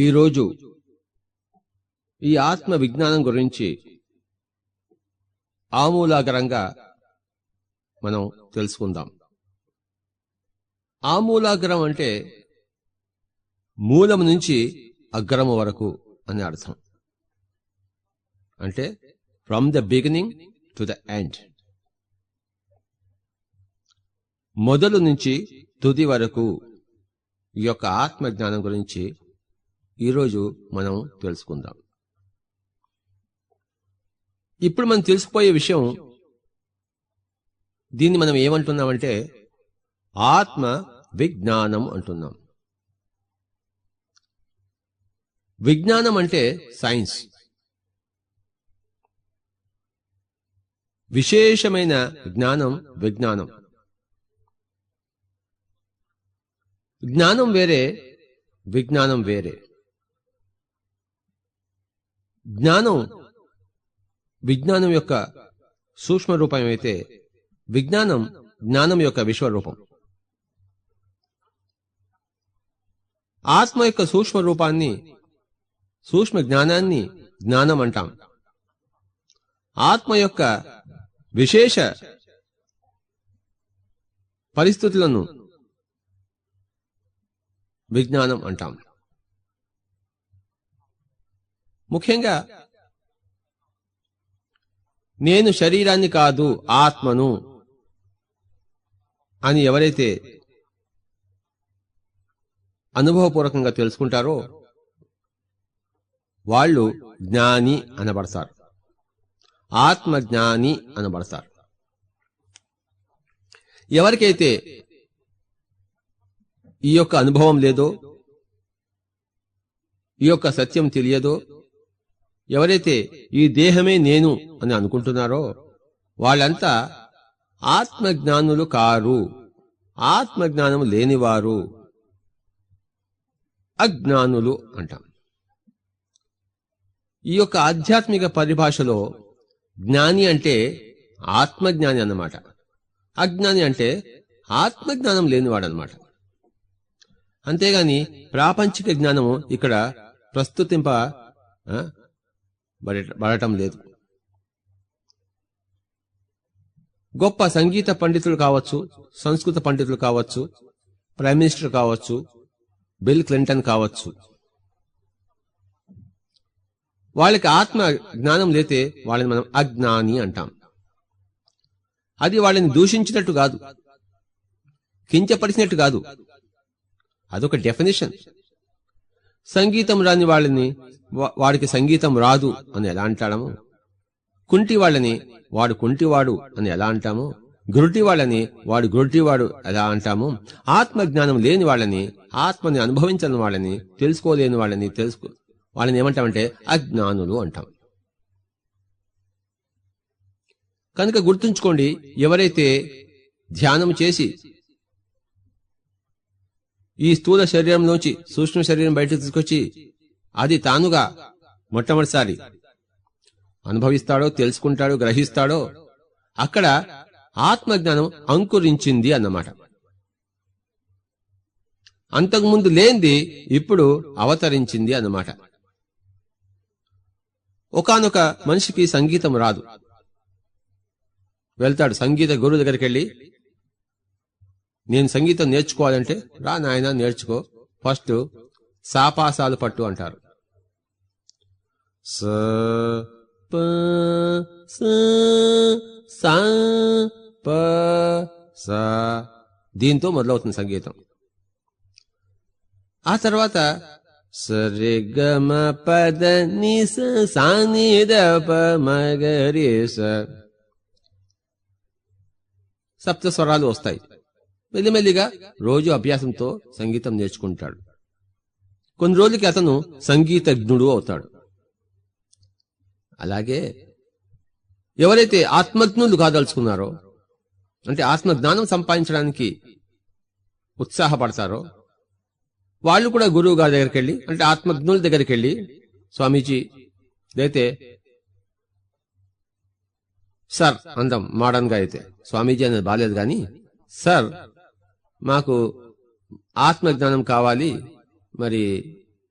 ఈరోజు ఈ ఆత్మ విజ్ఞానం గురించి ఆమూలాగ్రంగా మనం తెలుసుకుందాం. ఆమూలాగ్రం అంటే మూలం నుంచి అగ్రము వరకు అని అర్థం. అంటే from the beginning to the end, మొదలు నుంచి తుది వరకు ఈ యొక్క ఆత్మజ్ఞానం గురించి ఈరోజు మనం తెలుసుకుందాం. ఇప్పుడు మనం తెలుసుకుపోయే విషయం, దీన్ని మనం ఏమంటున్నామంటే ఆత్మ విజ్ఞానం అంటున్నాం. విజ్ఞానం అంటే సైన్స్, విశేషమైన జ్ఞానం విజ్ఞానం. జ్ఞానం వేరే, విజ్ఞానం వేరే. జ్ఞానం విజ్ఞానం యొక్క సూక్ష్మ రూపం అయితే, విజ్ఞానం జ్ఞానం యొక్క విశ్వరూపం. ఆత్మ యొక్క సూక్ష్మ రూపాన్ని, సూక్ష్మ జ్ఞానాన్ని జ్ఞానం అంటాం. ఆత్మ యొక్క విశేష పరిస్థితులను విజ్ఞానం అంటాం. ముఖ్యంగా నేను శరీరాన్ని కాదు ఆత్మను అని ఎవరైతే అనుభవపూర్వకంగా తెలుసుకుంటారో వాళ్ళు జ్ఞాని అనబడతారు, ఆత్మజ్ఞాని అనబడతారు. ఎవరికైతే ఈ యొక్క అనుభవం లేదో, ఈ యొక్క సత్యం తెలియదో, ఎవరైతే ఈ దేహమే నేను అని అనుకుంటున్నారో వాళ్ళంతా ఆత్మజ్ఞానులు కారు, ఆత్మజ్ఞానం లేనివారు, అజ్ఞానులు అంటాం. ఈ యొక్క ఆధ్యాత్మిక పరిభాషలో జ్ఞాని అంటే ఆత్మజ్ఞాని అన్నమాట, అజ్ఞాని అంటే ఆత్మజ్ఞానం లేనివాడనమాట. అంతేగాని ప్రాపంచిక జ్ఞానము ఇక్కడ ప్రస్తుతింపబడటం లేదు. గొప్ప సంగీత పండితులు కావచ్చు, సంస్కృత పండితులు కావచ్చు, ప్రైమ్ మినిస్టర్ కావచ్చు, బిల్ క్లింటన్ కావచ్చు, వాళ్ళకి ఆత్మ జ్ఞానం లేతే వాళ్ళని మనం అజ్ఞాని అంటాం. అది వాళ్ళని దూషించినట్టు కాదు, కించపరిచినట్టు కాదు, అదొక డెఫినేషన్. సంగీతం రాని వాళ్ళని వాడికి సంగీతం రాదు అని ఎలా అంటాము, కుంటి వాళ్ళని వాడు కుంటివాడు అని ఎలా అంటాము, గురుటి వాళ్ళని వాడు గురుటివాడు ఎలా అంటాము, ఆత్మజ్ఞానం లేని వాళ్ళని, ఆత్మని అనుభవించని వాళ్ళని, తెలుసుకోలేని వాళ్ళని వాళ్ళని ఏమంటామంటే అజ్ఞానులు అంటాం. కనుక గుర్తుంచుకోండి, ఎవరైతే ధ్యానం చేసి ఈ స్థూల శరీరంలోంచి సూక్ష్మ శరీరం బయటకు తీసుకొచ్చి అది తానుగా మొట్టమొదటిసారి అనుభవిస్తాడో, తెలుసుకుంటాడో, గ్రహిస్తాడో, అక్కడ ఆత్మజ్ఞానం అంకురించింది అన్నమాట. అంతకుముందు లేనిది ఇప్పుడు అవతరించింది అన్నమాట. ఒకానొక మనిషికి సంగీతం రాదు, వెళ్తాడు సంగీత గురువు దగ్గరికి వెళ్ళి, నేను సంగీతం నేర్చుకోవాలంటే రా నాయన నేర్చుకో, ఫస్ట్ సాపాసాలు పట్టు అంటారు. స ప స సా ప స, దీంతో మొదలవుతుంది సంగీతం. ఆ తర్వాత సరి గమ పద ని సా ని ద ప మ గ రి స, సప్త స్వరాలు వస్తాయి. మెల్లిమెల్లిగా రోజు అభ్యాసంతో సంగీతం నేర్చుకుంటాడు. కొన్ని రోజులకి అతను సంగీతజ్ఞుడు అవుతాడు. అలాగే ఎవరైతే ఆత్మజ్ఞులు కాదలుచుకున్నారో, అంటే ఆత్మజ్ఞానం సంపాదించడానికి ఉత్సాహపడతారో, వాళ్ళు కూడా గురువు గారి దగ్గరికి వెళ్ళి, అంటే ఆత్మజ్ఞుల దగ్గరికి వెళ్ళి, స్వామీజీ అయితే సార్ అందాం మోడర్న్ గా, అయితే స్వామీజీ అనేది బాలేదు కానీ, సార్ మాకు ఆత్మజ్ఞానం కావాలి, మరి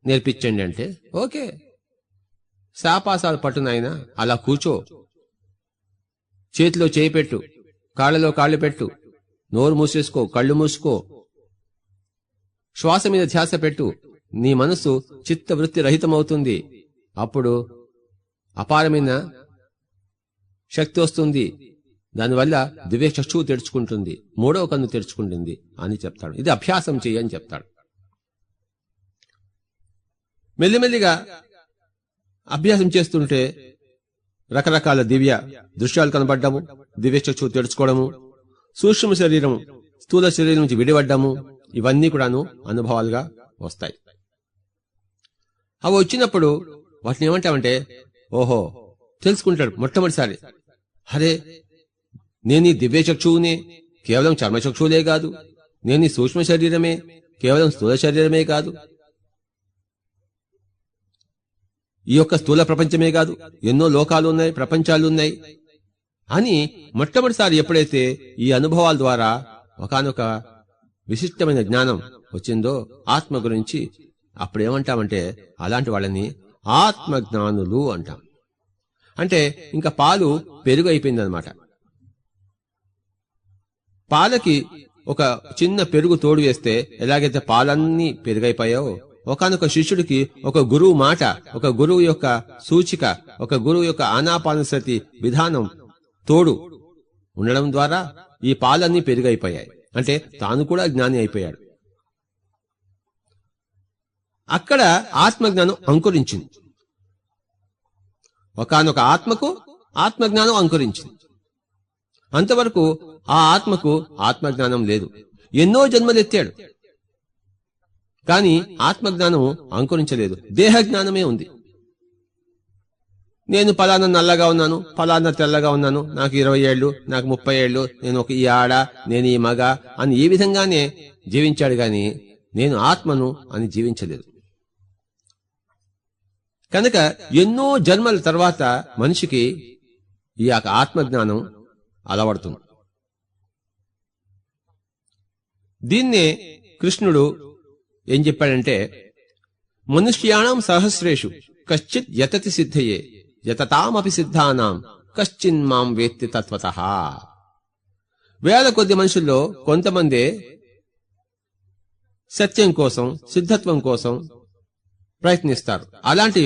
నేర్పించండి అంటే ఓకే, శాపాసాలు పట్టు నాయనా, అలా కూర్చో, చేతిలో చేయి పెట్టు, కాళ్ళలో కాళ్ళు పెట్టు, నోరు మూసేసుకో, కళ్ళు మూసుకో, శ్వాస మీద ధ్యాస పెట్టు, నీ మనసు చిత్తవృత్తి రహితమవుతుంది. అప్పుడు అపారమైన శక్తి వస్తుంది. దానివల్ల దివ్య చక్షువు తెరుచుకుంటుంది, మూడవ కన్ను తెరుచుకుంటుంది అని చెప్తాడు. ఇది అభ్యాసం చెయ్యని చెప్తాడు. మెల్లిమెల్లిగా అభ్యాసం చేస్తుంటే రకరకాల దివ్య దృశ్యాలు కనబడ్డము, దివ్య చక్షువు తెరుచుకోవడము, సూక్ష్మ శరీరం స్థూల శరీరం నుంచి విడిపడ్డము, ఇవన్నీ కూడాను అనుభవాలుగా వస్తాయి. అవి వచ్చినప్పుడు వాటిని ఏమంటామంటే, ఓహో తెలుసుకుంటాడు మొట్టమొదటిసారి, అరే నేను ఈ దివ్య చక్షువునే, కేవలం చర్మచక్షువులే కాదు, నేను ఈ సూక్ష్మ శరీరమే, కేవలం స్థూల శరీరమే కాదు, ఈ యొక్క స్థూల ప్రపంచమే కాదు, ఎన్నో లోకాలు ఉన్నాయి, ప్రపంచాలు ఉన్నాయి అని మొట్టమొదటిసారి ఎప్పుడైతే ఈ అనుభవాల ద్వారా ఒకానొక విశిష్టమైన జ్ఞానం వచ్చిందో ఆత్మ గురించి, అప్పుడేమంటామంటే అలాంటి వాళ్ళని ఆత్మజ్ఞానులు అంటాం. అంటే ఇంకా పాలు పెరుగు అయిపోయిందనమాట. పాలకి ఒక చిన్న పెరుగు తోడు వేస్తే ఎలాగైతే పాలన్నీ పెరుగైపోయావో, ఒకానొక శిష్యుడికి ఒక గురువు మాట, ఒక గురువు యొక్క సూచిక, ఒక గురువు యొక్క ఆనాపానసతి విధానం తోడు ఉండడం ద్వారా ఈ పాలన్నీ పెరుగైపోయాయి. అంటే తాను కూడా జ్ఞాని అయిపోయాడు. అక్కడ ఆత్మజ్ఞానం అంకురించింది. ఒకానొక ఆత్మకు ఆత్మజ్ఞానం అంకురించింది. అంతవరకు ఆ ఆత్మకు ఆత్మజ్ఞానం లేదు. ఎన్నో జన్మలెత్తాడు, కాని ఆత్మజ్ఞానం అంకురించలేదు. దేహజ్ఞానమే ఉంది. నేను ఫలానా నల్లగా ఉన్నాను, ఫలానా తెల్లగా ఉన్నాను, నాకు 20 ఏళ్ళు, నాకు 30 ఏళ్ళు, నేను ఒక ఈ ఆడ, నేను ఈ మగ అని ఈ విధంగానే జీవించాడు గాని నేను ఆత్మను అని జీవించలేదు. కనుక ఎన్నో జన్మల తర్వాత మనిషికి ఈ ఆత్మజ్ఞానం అలవడుతుంది. దీన్నే కృష్ణుడు ఏం చెప్పాడంటే, మనుష్యాణం సహస్రేషు కశ్చిత్ యతతి సిద్ధయే యతతామపి సిద్ధానాం కశ్చిన్ మాం వేత్తి తత్వతః. వేల కొద్ది మనుషుల్లో కొంతమంది సత్యం కోసం, సిద్ధత్వం కోసం ప్రయత్నిస్తారు. అలాంటి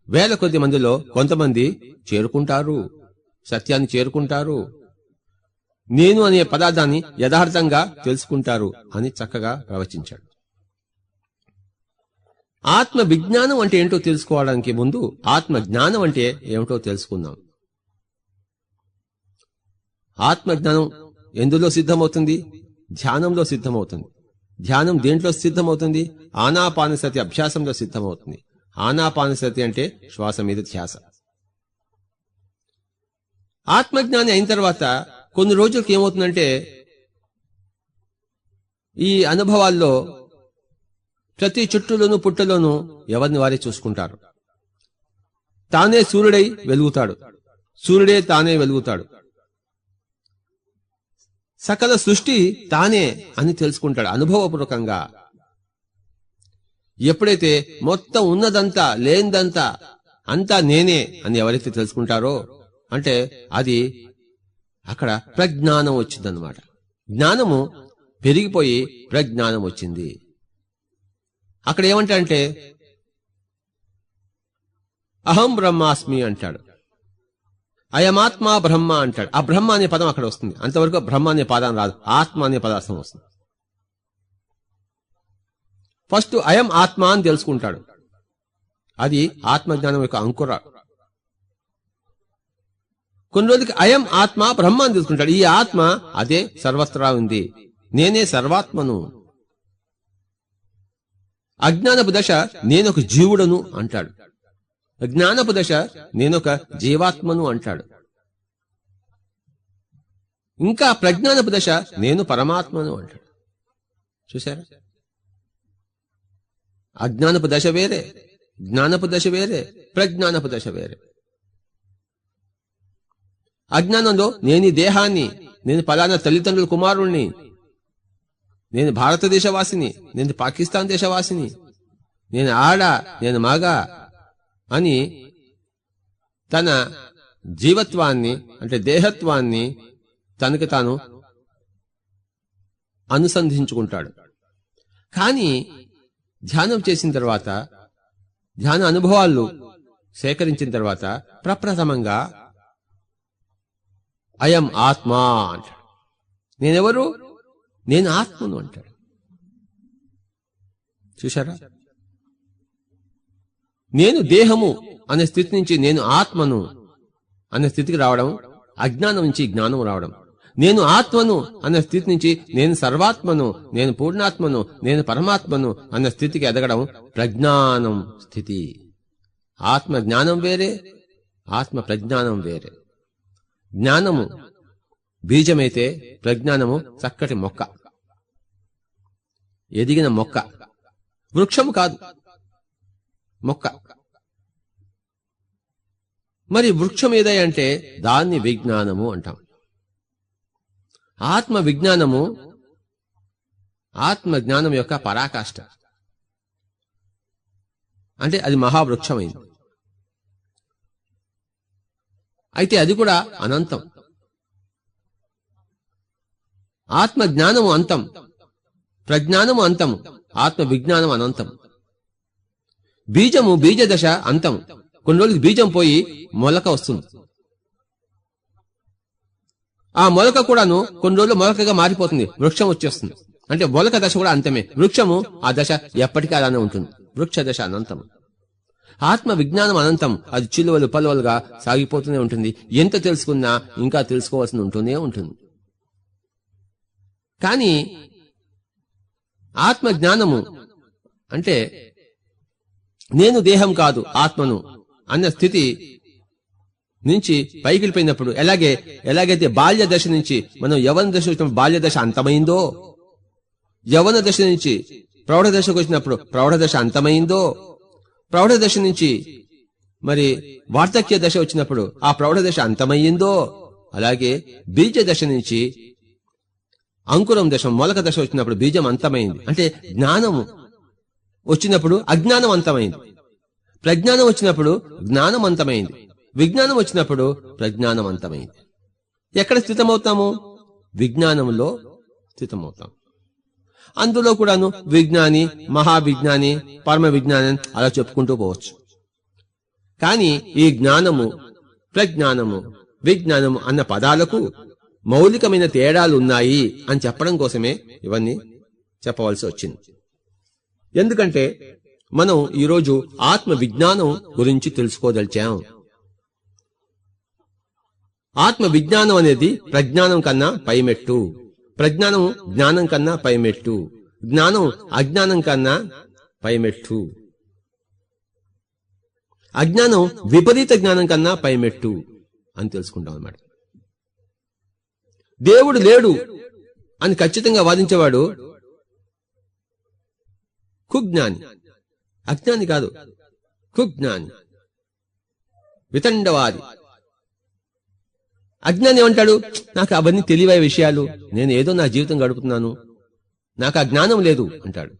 వేల కొద్ది మందిలో కొంతమంది చేరుకుంటారు, సత్యాన్ని చేరుకుంటారు, నేను అనే పదార్థాన్ని యథార్థంగా తెలుసుకుంటారు అని చక్కగా ప్రవచించాడు. ఆత్మ విజ్ఞానం అంటే ఏంటో తెలుసుకోవడానికి ముందు ఆత్మ జ్ఞానం అంటే ఏమిటో తెలుసుకుందాం. ఆత్మజ్ఞానం ఎందులో సిద్ధమవుతుంది? ధ్యానంలో సిద్ధమవుతుంది. ధ్యానం దేంట్లో సిద్ధమవుతుంది? ఆనాపానసతి అభ్యాసంలో సిద్ధమవుతుంది. ఆనాపానసతి అంటే శ్వాస మీద ధ్యాస. ఆత్మజ్ఞాని అయిన తర్వాత కొన్ని రోజులకి ఏమవుతుందంటే, ఈ అనుభవాల్లో ప్రతి చుట్టులోనూ పుట్టలోనూ ఎవరిని వారే చూసుకుంటారు. తానే సూర్యుడై వెలుగుతాడు, సూర్యుడే తానే వెలుగుతాడు, సకల సృష్టి తానే అని తెలుసుకుంటాడు అనుభవపూర్వకంగా. ఎప్పుడైతే మొత్తం ఉన్నదంతా లేనిదంతా అంతా నేనే అని ఎవరైతే తెలుసుకుంటారో అంటే అది అక్కడ ప్రజ్ఞానం వచ్చిందన్నమాట. జ్ఞానము పెరిగిపోయి ప్రజ్ఞానం వచ్చింది. అక్కడ ఏమంటాడంటే అహం బ్రహ్మాస్మి అంటాడు, అయమాత్మా బ్రహ్మ అంటాడు. ఆ బ్రహ్మ అనే పదం అక్కడ వస్తుంది. అంతవరకు బ్రహ్మ అనే పదం రాదు, ఆత్మ అనే పదార్థం వస్తుంది. ఫస్ట్ అయం ఆత్మ అని తెలుసుకుంటాడు. అది ఆత్మజ్ఞానం యొక్క అంకుర. కొన్ని రోజులకి అయం ఆత్మ బ్రహ్మ అని తెలుసుకుంటాడు. ఈ ఆత్మ అదే సర్వత్రా ఉంది, నేనే సర్వాత్మను. అజ్ఞానపు దశ నేనొక జీవుడను అంటాడు. జ్ఞానపు దశ నేనొక జీవాత్మను అంటాడు. ఇంకా ప్రజ్ఞానపు దశ నేను పరమాత్మను అంటాడు. చూశారా? అజ్ఞానపు దశ వేరే, జ్ఞానపు దశ వేరే, ప్రజ్ఞానపు దశ వేరే. అజ్ఞానంలో నేను ఈ దేహాన్ని, నేను ఫలానా తల్లిదండ్రుల కుమారుణ్ణి, నేను భారతదేశవాసిని, నేను పాకిస్తాన్ దేశవాసిని, నేను ఆడ, నేను మగ అని తన జీవత్వాన్ని అంటే దేహత్వాన్ని తనకు తాను అనుసంధించుకుంటాడు. కానీ ధ్యానం చేసిన తర్వాత, ధ్యాన అనుభవాలు సేకరించిన తర్వాత ప్రప్రథమంగా అయం ఆత్మ అంటాడు. నేనెవరు? నేను ఆత్మను అంటాడు. చూశారా? నేను దేహము అనే స్థితి నుంచి నేను ఆత్మను అనే స్థితికి రావడం, అజ్ఞానం నుంచి జ్ఞానం రావడం. నేను ఆత్మను అన్న స్థితి నుంచి నేను సర్వాత్మను, నేను పూర్ణాత్మను, నేను పరమాత్మను అన్న స్థితికి ఎదగడం ప్రజ్ఞానం స్థితి. ఆత్మ జ్ఞానం వేరే, ఆత్మ ప్రజ్ఞానం వేరే. జ్ఞానము బీజమైతే ప్రజ్ఞానము చక్కటి మొక్క, ఎదిగిన మొక్క. వృక్షము కాదు, మొక్క. మరి వృక్షం ఏదంటే దాన్ని విజ్ఞానము అంటాం. ఆత్మ విజ్ఞానము ఆత్మ జ్ఞానం యొక్క పరాకాష్ఠ. అంటే అది మహావృక్షమైంది. అయితే అది కూడా అనంతం. ఆత్మ జ్ఞానము అంతం, ప్రజ్ఞానము అంతము, ఆత్మ విజ్ఞానం అనంతం. బీజము బీజదశ అంతం. కొన్ని రోజులకి బీజం పోయి మొలక వస్తుంది. ఆ మొలక కూడాను కొన్ని రోజులు మొలకగా మారిపోతుంది, వృక్షం వచ్చేస్తుంది. అంటే మొలక దశ కూడా అంతమే. వృక్షము ఆ దశ ఎప్పటికీ అలానే ఉంటుంది. వృక్ష దశ అనంతం. ఆత్మ విజ్ఞానం అనంతం. అది చిలువలు పలువలుగా సాగిపోతూనే ఉంటుంది. ఎంత తెలుసుకున్నా ఇంకా తెలుసుకోవాల్సి ఉంటూనే ఉంటుంది. కానీ ఆత్మ జ్ఞానము అంటే నేను దేహం కాదు ఆత్మను అన్న స్థితి నుంచి పైకి వెళ్ళిపోయినప్పుడు, ఎలాగైతే బాల్య దశ నుంచి మనం యవన దశ వచ్చినప్పుడు బాల్య దశ అంతమైందో, యవన దశ నుంచి ప్రౌఢ దశకు వచ్చినప్పుడు ప్రౌఢ దశ అంతమైందో, ప్రౌఢ దశ నుంచి మరి వార్ధక్య దశ వచ్చినప్పుడు ఆ ప్రౌఢ దశ అంతమయ్యిందో, అలాగే బీజ దశ నుంచి అంకురం దశ మొలక దశ వచ్చినప్పుడు బీజం అంతమైంది. అంటే జ్ఞానము వచ్చినప్పుడు అజ్ఞానం అంతమైంది, ప్రజ్ఞానం వచ్చినప్పుడు జ్ఞానం అంతమైంది, విజ్ఞానం వచ్చినప్పుడు ప్రజ్ఞానం అంతమైంది. ఎక్కడ స్థితమవుతాము? విజ్ఞానంలో స్థితమవుతాం. అందులో కూడాను విజ్ఞాని, మహావిజ్ఞాని, పరమ విజ్ఞాని అలా చెప్పుకుంటూ పోవచ్చు. కానీ ఈ జ్ఞానము, ప్రజ్ఞానము, విజ్ఞానము అన్న పదాలకు మౌలికమైన తేడాలు ఉన్నాయి అని చెప్పడం కోసమే ఇవన్నీ చెప్పవలసి వచ్చింది. ఎందుకంటే మనం ఈరోజు ఆత్మ విజ్ఞానం గురించి తెలుసుకోదలిచాం. ఆత్మ విజ్ఞానం అనేది ప్రజ్ఞానం కన్నా పైమెట్టు, ప్రజ్ఞానం జ్ఞానం కన్నా పైమెట్టు, జ్ఞానం అజ్ఞానం కన్నా పైమెట్టు, అజ్ఞానం విపరీత జ్ఞానం కన్నా పైమెట్టు అని తెలుసుకుంటాం అన్నమాట. దేవుడు లేడు అని ఖచ్చితంగా వాదించేవాడు కుజ్ఞాని, అజ్ఞాని కాదు, కుజ్ఞాని, వితండవాది. అజ్ఞాని ఏమంటాడు? నాకు అవన్నీ తెలివై విషయాలు, నేను ఏదో నా జీవితం గడుపుతున్నాను, నాకు ఆ జ్ఞానం లేదు అంటాడు.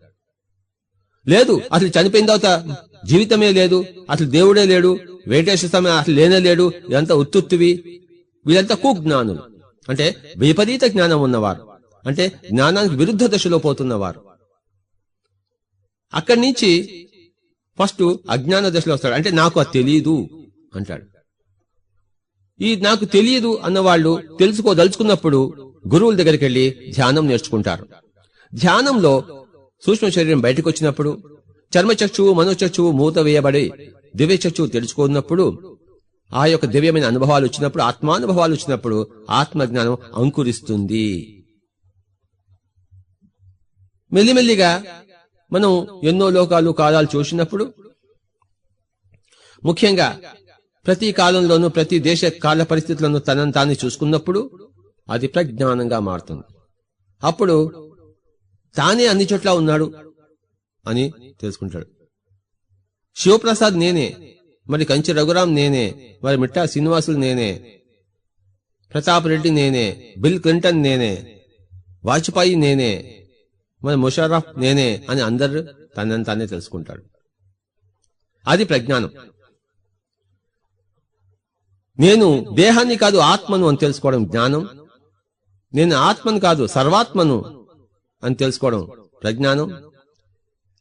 లేదు, అసలు చనిపోయిన తర్వాత జీవితమే లేదు, అసలు దేవుడే లేడు, వెంకటేశ్వర స్వామి అసలు లేనే లేడు, ఇదంతా ఉత్తుత్తువి. వీళ్ళంతా కుజ్ఞానులు, అంటే విపరీత జ్ఞానం ఉన్నవారు, అంటే జ్ఞానానికి విరుద్ధ దశలో పోతున్నవారు. అక్కడి నుంచి ఫస్ట్ అజ్ఞాన దశలో వస్తాడు. అంటే నాకు అది తెలియదు అంటాడు. ఈ నాకు తెలియదు అన్నవాళ్లు తెలుసుకోదలుచుకున్నప్పుడు గురువుల దగ్గరికి వెళ్లి ధ్యానం నేర్చుకుంటారు. ధ్యానంలో సూక్ష్మ శరీరం బయటకు వచ్చినప్పుడు, చర్మచక్షువు మనోచక్షువు మూత వేయబడి దివ్య చక్షువు తెలుసుకున్నప్పుడు, ఆ యొక్క దివ్యమైన అనుభవాలు వచ్చినప్పుడు, ఆత్మానుభవాలు వచ్చినప్పుడు ఆత్మజ్ఞానం అంకురిస్తుంది. మెల్లిమెల్లిగా మనం ఎన్నో లోకాలు కాలాలు చూసినప్పుడు, ముఖ్యంగా ప్రతి కాలంలోనూ ప్రతి దేశ కాల పరిస్థితులను తనను తాను చూసుకున్నప్పుడు అది ప్రజ్ఞానంగా మారుతుంది. అప్పుడు తానే అన్ని చోట్ల ఉన్నాడు అని తెలుసుకుంటాడు. శివప్రసాద్ నేనే, మరి కంచి రఘురాం నేనే, మరి మిట్టా శ్రీనివాసులు నేనే, ప్రతాప్ రెడ్డి నేనే, బిల్ క్లింటన్ నేనే, వాజ్పేయి నేనే, మరి ముషర్రఫ్ నేనే అని అందరూ తనని తానే తెలుసుకుంటాడు. అది ప్రజ్ఞానం. నేను దేహాన్ని కాదు ఆత్మను అని తెలుసుకోవడం జ్ఞానం. నేను ఆత్మను కాదు సర్వాత్మను అని తెలుసుకోవడం ప్రజ్ఞానం.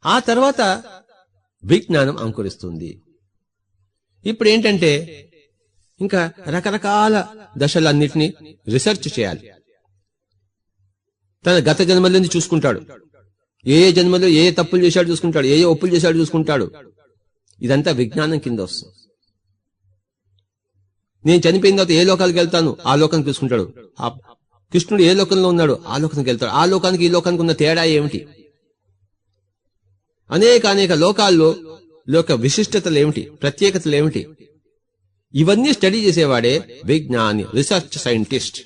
ఆ తర్వాత విజ్ఞానం అంకురిస్తుంది. ఇప్పుడు ఏంటంటే ఇంకా రకరకాల దశలన్నిటినీ రీసెర్చ్ చేయాలి. తన గత జన్మలని చూసుకుంటాడు, ఏ ఏ జన్మలో ఏ తప్పులు చేశాడు చూసుకుంటాడు, ఏ ఒప్పులు చేశాడు చూసుకుంటాడు. ఇదంతా విజ్ఞానం కింద వస్తుంది. నేను చనిపోయిన తర్వాత ఏ లోకాలకు వెళ్తాను ఆ లోకానికి చూసుకుంటాడు. ఆ కృష్ణుడు ఏ లోకంలో ఉన్నాడు ఆ లోకానికి వెళ్తాడు. ఆ లోకానికి ఈ లోకానికి ఉన్న తేడా ఏమిటి, అనేక లోకాల్లో లోక విశిష్టతలు ఏమిటి, ప్రత్యేకతలు ఏమిటి, ఇవన్నీ స్టడీ చేసేవాడే విజ్ఞాని, రీసెర్చ్ సైంటిస్ట్.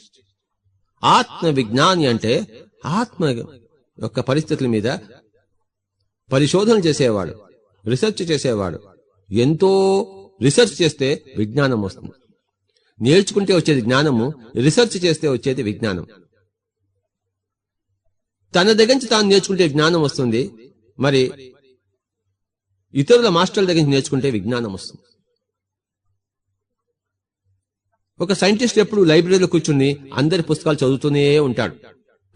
ఆత్మ విజ్ఞాని అంటే ఆత్మ యొక్క పరిస్థితుల మీద పరిశోధన చేసేవాడు, రీసెర్చ్ చేసేవాడు. ఎంతో రీసెర్చ్ చేస్తే విజ్ఞానం వస్తుంది. నేర్చుకుంటే వచ్చేది జ్ఞానము, రీసెర్చ్ చేస్తే వచ్చేది విజ్ఞానం. తన దగ్గర నుంచి తాను నేర్చుకుంటే జ్ఞానం వస్తుంది, మరి ఇతరుల మాస్టర్ల దగ్గర నుంచి నేర్చుకుంటే విజ్ఞానం వస్తుంది. ఒక సైంటిస్ట్ ఎప్పుడు లైబ్రరీలో కూర్చుని అందరి పుస్తకాలు చదువుతూనే ఉంటాడు.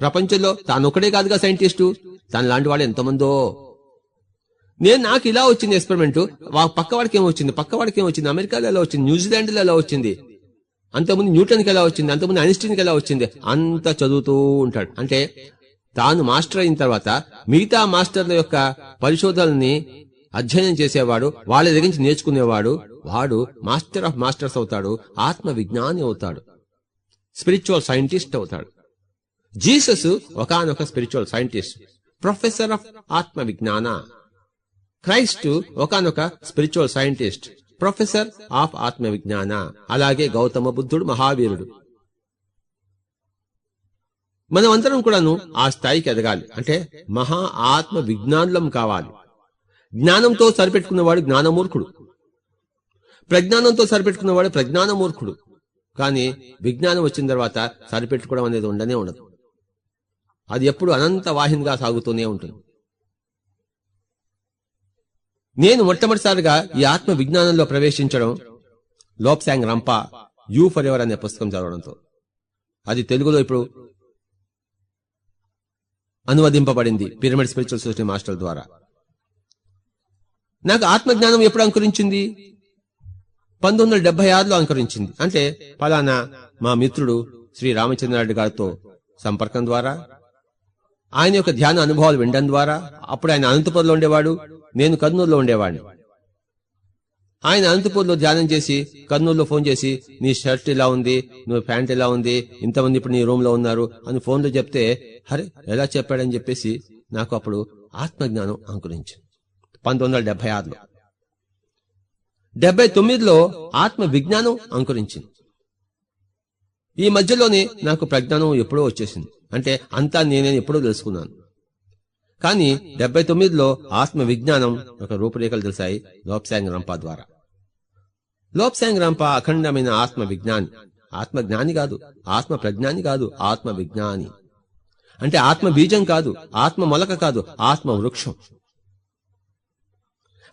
ప్రపంచంలో తానొక్కడే కాదుగా సైంటిస్టు, తన లాంటి వాడు ఎంతమందో. నాకు ఇలా వచ్చింది ఎక్స్పెరిమెంట్, పక్కవాడికి ఏమొచ్చింది, పక్కవాడికి ఏమొచ్చింది, అమెరికాలో ఎలా వచ్చింది, న్యూజిలాండ్లో ఎలా వచ్చింది, అంతకుముందు న్యూటన్కి ఎలా వచ్చింది, అంతకుముందు ఐన్స్టీన్కి ఎలా వచ్చింది, అంత చదువుతూ ఉంటాడు. అంటే తాను మాస్టర్ అయిన తర్వాత మిగతా మాస్టర్ల యొక్క పరిశోధనల్ని అధ్యయనం చేసేవాడు, వాళ్ళ దగ్గర నుంచి నేర్చుకునేవాడు, వాడు మాస్టర్ ఆఫ్ మాస్టర్స్ అవుతాడు, ఆత్మ విజ్ఞాని అవుతాడు, స్పిరిచువల్ సైంటిస్ట్ అవుతాడు. జీసస్ ఒకానొక స్పిరిచువల్ సైంటిస్ట్, ప్రొఫెసర్ ఆఫ్ ఆత్మ విజ్ఞాన. క్రైస్ట్ ఒకానొక స్పిరిచువల్ సైంటిస్ట్, ప్రొఫెసర్ ఆఫ్ ఆత్మ విజ్ఞాన. అలాగే గౌతమ బుద్ధుడు, మహావీరుడు. మనం అందరం కూడాను ఆ స్థాయికి ఎదగాలి. అంటే మహా ఆత్మ విజ్ఞానులం కావాలి. జ్ఞానంతో సరిపెట్టుకున్నవాడు జ్ఞానమూర్ఖుడు, ప్రజ్ఞానంతో సరిపెట్టుకున్నవాడు ప్రజ్ఞానమూర్ఖుడు. కానీ విజ్ఞానం వచ్చిన తర్వాత సరిపెట్టుకోవడం అనేది ఉండనే ఉండదు. అది ఎప్పుడు అనంత వాహినిగా సాగుతూనే ఉంటుంది. నేను మొట్టమొదటిసారిగా ఈ ఆత్మ విజ్ఞానంలో ప్రవేశించడం Lopsang Rampa you for ever అనే పుస్తకం చదవడంతో. అది తెలుగులో ఇప్పుడు అనువదింపబడింది పిరమిడ్ స్పిరిచువల్ సొసైటీ మాస్టర్ ద్వారా. నాకు ఆత్మజ్ఞానం ఎప్పుడు అంకురించింది? 1976లో అంకురించింది. అంటే ఫలానా మా మిత్రుడు శ్రీ రామచంద్రారెడ్డి గారితో సంపర్కం ద్వారా, ఆయన యొక్క ధ్యాన అనుభవాలు వినడం ద్వారా. అప్పుడు ఆయన అనంతపూర్లో ఉండేవాడు, నేను కర్నూలులో ఉండేవాడిని. ఆయన అనంతపూర్లో ధ్యానం చేసి కర్నూలులో ఫోన్ చేసి, నీ షర్ట్ ఇలా ఉంది, నువ్వు ప్యాంట్ ఇలా ఉంది, ఇంతమంది ఇప్పుడు నీ రూమ్ లో ఉన్నారు అని ఫోన్లో చెప్తే, హరే ఎలా చెప్పాడని చెప్పేసి నాకు అప్పుడు ఆత్మజ్ఞానం అంకురించింది 1976లో. 79లో ఆత్మ విజ్ఞానం అంకురించింది. ఈ మధ్యలోనే నాకు ప్రజ్ఞానం ఎప్పుడో వచ్చేసింది. అంటే అంతా నేనే ఎప్పుడో తెలుసుకున్నాను. కానీ 79లో ఆత్మ విజ్ఞానం ఒక రూపురేఖలు తెలిసాయి లోప్సాంగ్ రంపా ద్వారా. లోప్సాంగ్ రంపా అఖండమైన ఆత్మ విజ్ఞాని. ఆత్మ జ్ఞాని కాదు, ఆత్మ ప్రజ్ఞాని కాదు, ఆత్మ విజ్ఞాని. అంటే ఆత్మ బీజం కాదు, ఆత్మ మొలక కాదు, ఆత్మ వృక్షం.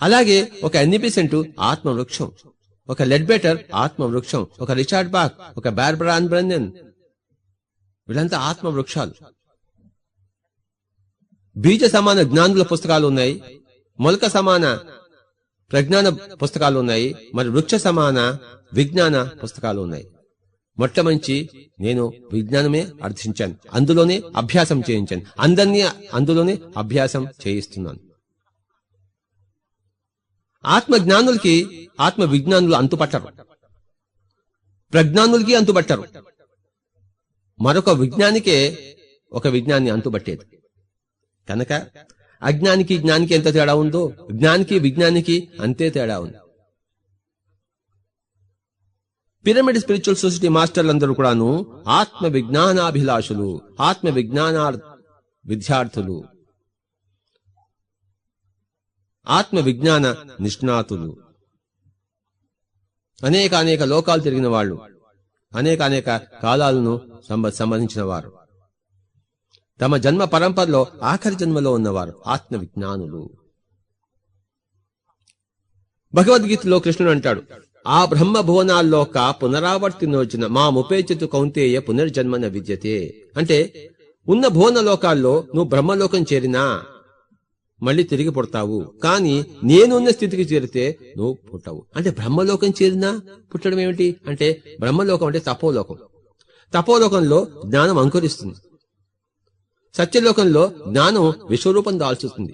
అలాగే ఒక ఎన్నిపిసెంట్ ఆత్మ వృక్షం, ఒక లెడ్బెటర్ ఆత్మ వృక్షం, ఒక రిచార్డ్ బాక్, ఒక బార్బరాన్ బ్రెన్నెన్, వీళ్ళంతా ఆత్మ వృక్షాలు. బీజ సమాన జ్ఞానుల పుస్తకాలు ఉన్నాయి, మొలక సమాన ప్రజ్ఞాన పుస్తకాలు ఉన్నాయి, మరి వృక్ష సమాన విజ్ఞాన పుస్తకాలు ఉన్నాయి. మొట్టమంచి నేను విజ్ఞానమే అర్థించాను, అందులోనే అభ్యాసం చేయించాను, అందరినీ అందులోనే అభ్యాసం చేయిస్తున్నాను. ఆత్మ జ్ఞానులకి ఆత్మ విజ్ఞానులు అంతుపట్టరు, ప్రజ్ఞానులకి అంతుపట్టరు. మరొక విజ్ఞానికే ఒక విజ్ఞాన్ని అంతుబట్టేది. కనుక అజ్ఞానికి జ్ఞానికి ఎంత తేడా ఉందో జ్ఞానికి విజ్ఞానికి అంతే తేడా ఉంది. పిరమిడ్ స్పిరిచువల్ సొసైటీ మాస్టర్లందరూ కూడాను ఆత్మ విజ్ఞానాభిలాషులు, ఆత్మ విజ్ఞాన విద్యార్థులు, ఆత్మ విజ్ఞాన నిష్ణాతులు, అనేక లోకాలు తిరిగిన వాళ్ళు, అనేక కాలాలను సంబంధించిన వారు, తమ జన్మ పరంపరలో ఆఖరి జన్మలో ఉన్నవారు ఆత్మ విజ్ఞానులు. భగవద్గీతలో కృష్ణుడు అంటాడు, ఆ బ్రహ్మ భువనాల్లోక పునరావర్తినోచిన మా ముపేచితు కౌంతేయ పునర్జన్మన విద్యతే. అంటే ఉన్న భువన లోకాల్లో నువ్వు బ్రహ్మలోకం చేరినా మళ్ళీ తిరిగి పుడతావు, కానీ నేనున్న స్థితికి చేరితే నువ్వు పుట్టవు. అంటే బ్రహ్మలోకం చేరినా పుట్టడం ఏమిటి అంటే, బ్రహ్మలోకం అంటే తపోలోకం. తపోలోకంలో జ్ఞానం అంకురిస్తుంది. సత్యలోకంలో జ్ఞానం విశ్వరూపం దాల్చుతుంది,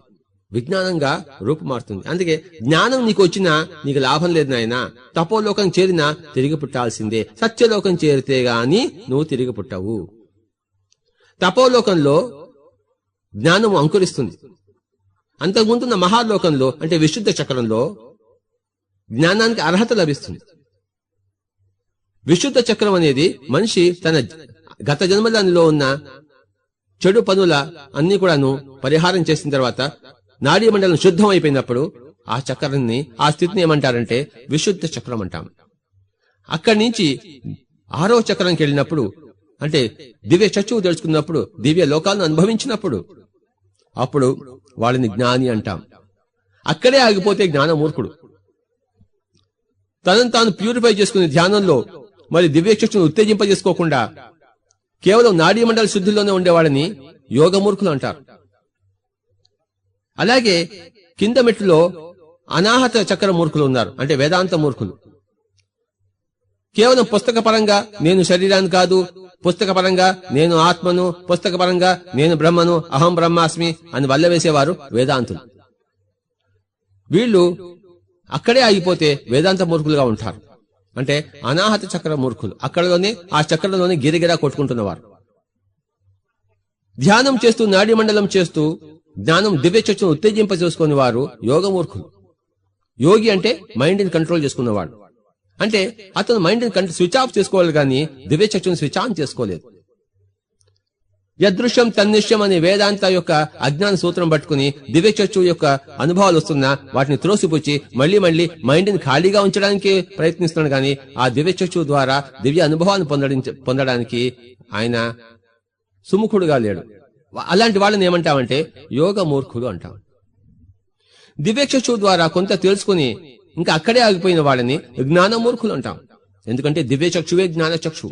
విజ్ఞానంగా రూపుమారుతుంది. అందుకే జ్ఞానం నీకు వచ్చినా నీకు లాభం లేదు నాయన. తపోలోకం చేరినా తిరిగి పుట్టాల్సిందే. సత్యలోకం చేరితే గాని నువ్వు తిరిగి పుట్టవు. తపోలోకంలో జ్ఞానం అంకురిస్తుంది. అంతకుముందున్న మహాలోకంలో అంటే విశుద్ధ చక్రంలో జ్ఞానానికి అర్హత లభిస్తుంది. విశుద్ధ చక్రం అనేది మనిషి తన గత జన్మలలో ఉన్న చెడు పనుల అన్ని కూడాను పరిహారం చేసిన తర్వాత నాడీ మండలం శుద్ధం అయిపోయినప్పుడు ఆ చక్రాన్ని, ఆ స్థితిని ఏమంటారంటే విశుద్ధ చక్రం అంటాం. అక్కడి నుంచి 6వ చక్రానికి వెళ్ళినప్పుడు అంటే దివ్య చక్షువు తెలుసుకున్నప్పుడు, దివ్య లోకాలను అనుభవించినప్పుడు అప్పుడు వాళ్ళని జ్ఞాని అంటాం. అక్కడే ఆగిపోతే జ్ఞానమూర్ఖుడు. తనను తాను ప్యూరిఫై చేసుకునే ధ్యానంలో మరి దివ్య చక్షును ఉత్తేజింపజేసుకోకుండా కేవలం నాడీ మండల శుద్ధిలోనే ఉండేవాడని యోగమూర్ఖులు అంటారు. అలాగే కింద మెట్టులో అనాహత చక్ర మూర్ఖులు ఉన్నారు, అంటే వేదాంత మూర్ఖులు. కేవలం పుస్తక పరంగా నేను శరీరాన్ని కాదు, పుస్తక పరంగా నేను ఆత్మను, పుస్తక పరంగా నేను బ్రహ్మను, అహం బ్రహ్మాస్మి అని వల్లవేసేవారు వేదాంతులు. వీళ్ళు అక్కడే ఆగిపోతే వేదాంత మూర్ఖులుగా ఉంటారు. అంటే అనాహత చక్ర మూర్ఖులు, అక్కడలోనే ఆ చక్రంలోనే గిరిగిరా కొట్టుకుంటున్నవారు. ధ్యానం చేస్తూ నాడీ మండలం చేస్తూ జ్ఞానం దివ్య చక్షును ఉత్తేజింప చేసుకునే వారు యోగమూర్ఖులు. యోగి అంటే మైండ్ ని కంట్రోల్ చేసుకున్నవాడు. అంటే అతను మైండ్ ని స్విచ్ ఆఫ్ చేసుకోవాలి కానీ దివ్య చక్షును స్విచ్ ఆన్ చేసుకోలేదు. యదృశ్యం తన్నిశ్యం అనే వేదాంత యొక్క అజ్ఞాన సూత్రం పట్టుకుని దివ్య చక్షు యొక్క అనుభవాలు వస్తున్నా వాటిని త్రోసిపుచ్చి మళ్లీ మళ్లీ మైండ్ ని ఖాళీగా ఉంచడానికి ప్రయత్నిస్తున్నాడు కానీ ఆ దివ్య చక్షు ద్వారా దివ్య అనుభవాన్ని పొందడానికి ఆయన సుముఖుడుగా లేడు. అలాంటి వాళ్ళని ఏమంటామంటే యోగ మూర్ఖులు అంటాం. దివ్య చక్షు ద్వారా కొంత తెలుసుకుని ఇంకా అక్కడే ఆగిపోయిన వాళ్ళని జ్ఞానమూర్ఖులు అంటాం. ఎందుకంటే దివ్య చక్షువే జ్ఞాన చక్షు.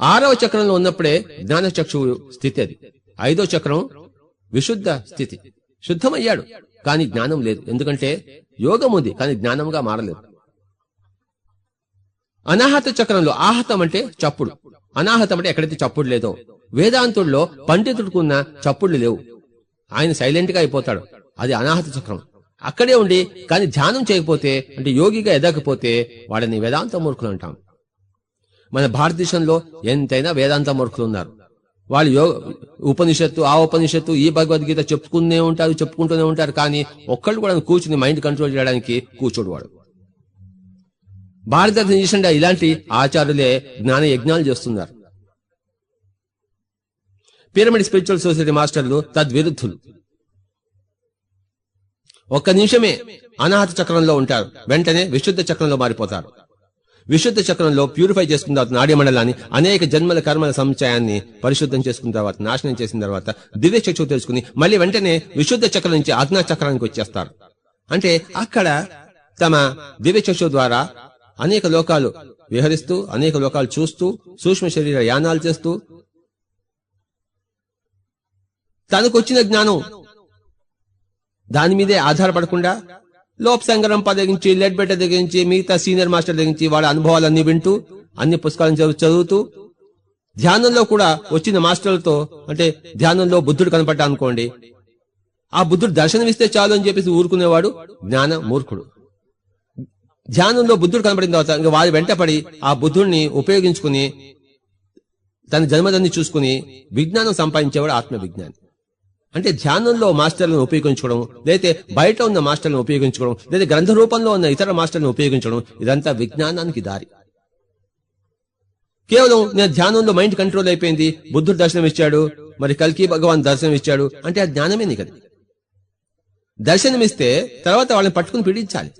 6వ చక్రంలో ఉన్నప్పుడే జ్ఞాన చక్షువు స్థితి అది. 5వ చక్రం విశుద్ధ స్థితి. శుద్ధమయ్యాడు కానీ జ్ఞానం లేదు. ఎందుకంటే యోగం ఉంది కానీ జ్ఞానంగా మారలేదు. అనాహత చక్రంలో ఆహతం అంటే చప్పుడు, అనాహతం అంటే ఎక్కడైతే చప్పుడు లేదో. వేదాంతుల్లో పండితుడుకున్న చప్పుళ్లు లేవు, ఆయన సైలెంట్ గా అయిపోతాడు. అది అనాహత చక్రం. అక్కడే ఉండి కానీ ధ్యానం చేయకపోతే అంటే యోగిగా ఎదగకపోతే వాడిని వేదాంత మూర్ఖులు అంటాం. మన భారతదేశంలో ఎంతైనా వేదాంత మూర్ఖులు ఉన్నారు. వాళ్ళు ఉపనిషత్తు, ఆ ఉపనిషత్తు, ఈ భగవద్గీత చెప్పుకుంటూనే ఉంటారు కానీ ఒక్కళ్ళు కూడా కూర్చుని మైండ్ కంట్రోల్ చేయడానికి కూర్చోడు వాడు. భారతదేశంలో ఇలాంటి ఆచార్యులే జ్ఞాన యజ్ఞాలు చేస్తున్నారు. పిరమిడ్ స్పిరిచువల్ సొసైటీ మాస్టర్లు తద్విరుద్ధులు. ఒక్క నిమిషమే అనాహత చక్రంలో ఉంటారు, వెంటనే విశుద్ధ చక్రంలో మారిపోతారు. విశుద్ధ చక్రంలో ప్యూరిఫై చేసుకున్న తర్వాత నాడీ మండలాన్ని అనేక జన్మల కర్మల సముచ్చయాన్ని పరిశుద్ధం చేసుకున్న తర్వాత, నాశనం చేసిన తర్వాత దివ్య చక్షువు తెలుసుకుని మళ్ళీ వెంటనే విశుద్ధ చక్రం నుంచి ఆజ్ఞా చక్రానికి వచ్చేస్తారు. అంటే అక్కడ తమ దివ్య చక్షువు ద్వారా అనేక లోకాలు విహరిస్తూ, అనేక లోకాలు చూస్తూ, సూక్ష్మ శరీర యానాలు చేస్తూ తనకొచ్చిన జ్ఞానం దాని మీదే ఆధారపడకుండా లోప్ సంగరం పదగించి, లెడ్ బెటర్ దగ్గరించి, మిగతా సీనియర్ మాస్టర్ దగ్గరించి వాళ్ళ అనుభవాలన్నీ వింటూ, అన్ని పుస్తకాలను చదువుతూ, ధ్యానంలో కూడా వచ్చిన మాస్టర్లతో అంటే ధ్యానంలో బుద్ధుడు కనపడ్డా అనుకోండి, ఆ బుద్ధుడు దర్శనమిస్తే చాలు అని చెప్పేసి ఊరుకునేవాడు జ్ఞాన మూర్ఖుడు. ధ్యానంలో బుద్ధుడు కనపడిన తర్వాత ఇంకా వారి వెంటపడి ఆ బుద్ధుడిని ఉపయోగించుకుని తన జన్మదాన్ని చూసుకుని విజ్ఞానం సంపాదించేవాడు ఆత్మ విజ్ఞాని. అంటే ధ్యానంలో మాస్టర్లను ఉపయోగించుకోవడం, లేతే బయట ఉన్న మాస్టర్లను ఉపయోగించుకోవడం, లేదా గ్రంథ రూపంలో ఉన్న ఇతర మాస్టర్లను ఉపయోగించడం, ఇదంతా విజ్ఞానానికి దారి. కేవలం నేను ధ్యానంలో మైండ్ కంట్రోల్ అయిపోయింది, బుద్ధుడు దర్శనం ఇచ్చాడు, మరి కల్కి భగవాన్ దర్శనం ఇచ్చాడు అంటే ఆ జ్ఞానమే నీకు. అది దర్శనమిస్తే తర్వాత వాళ్ళని పట్టుకుని పీడించాలి.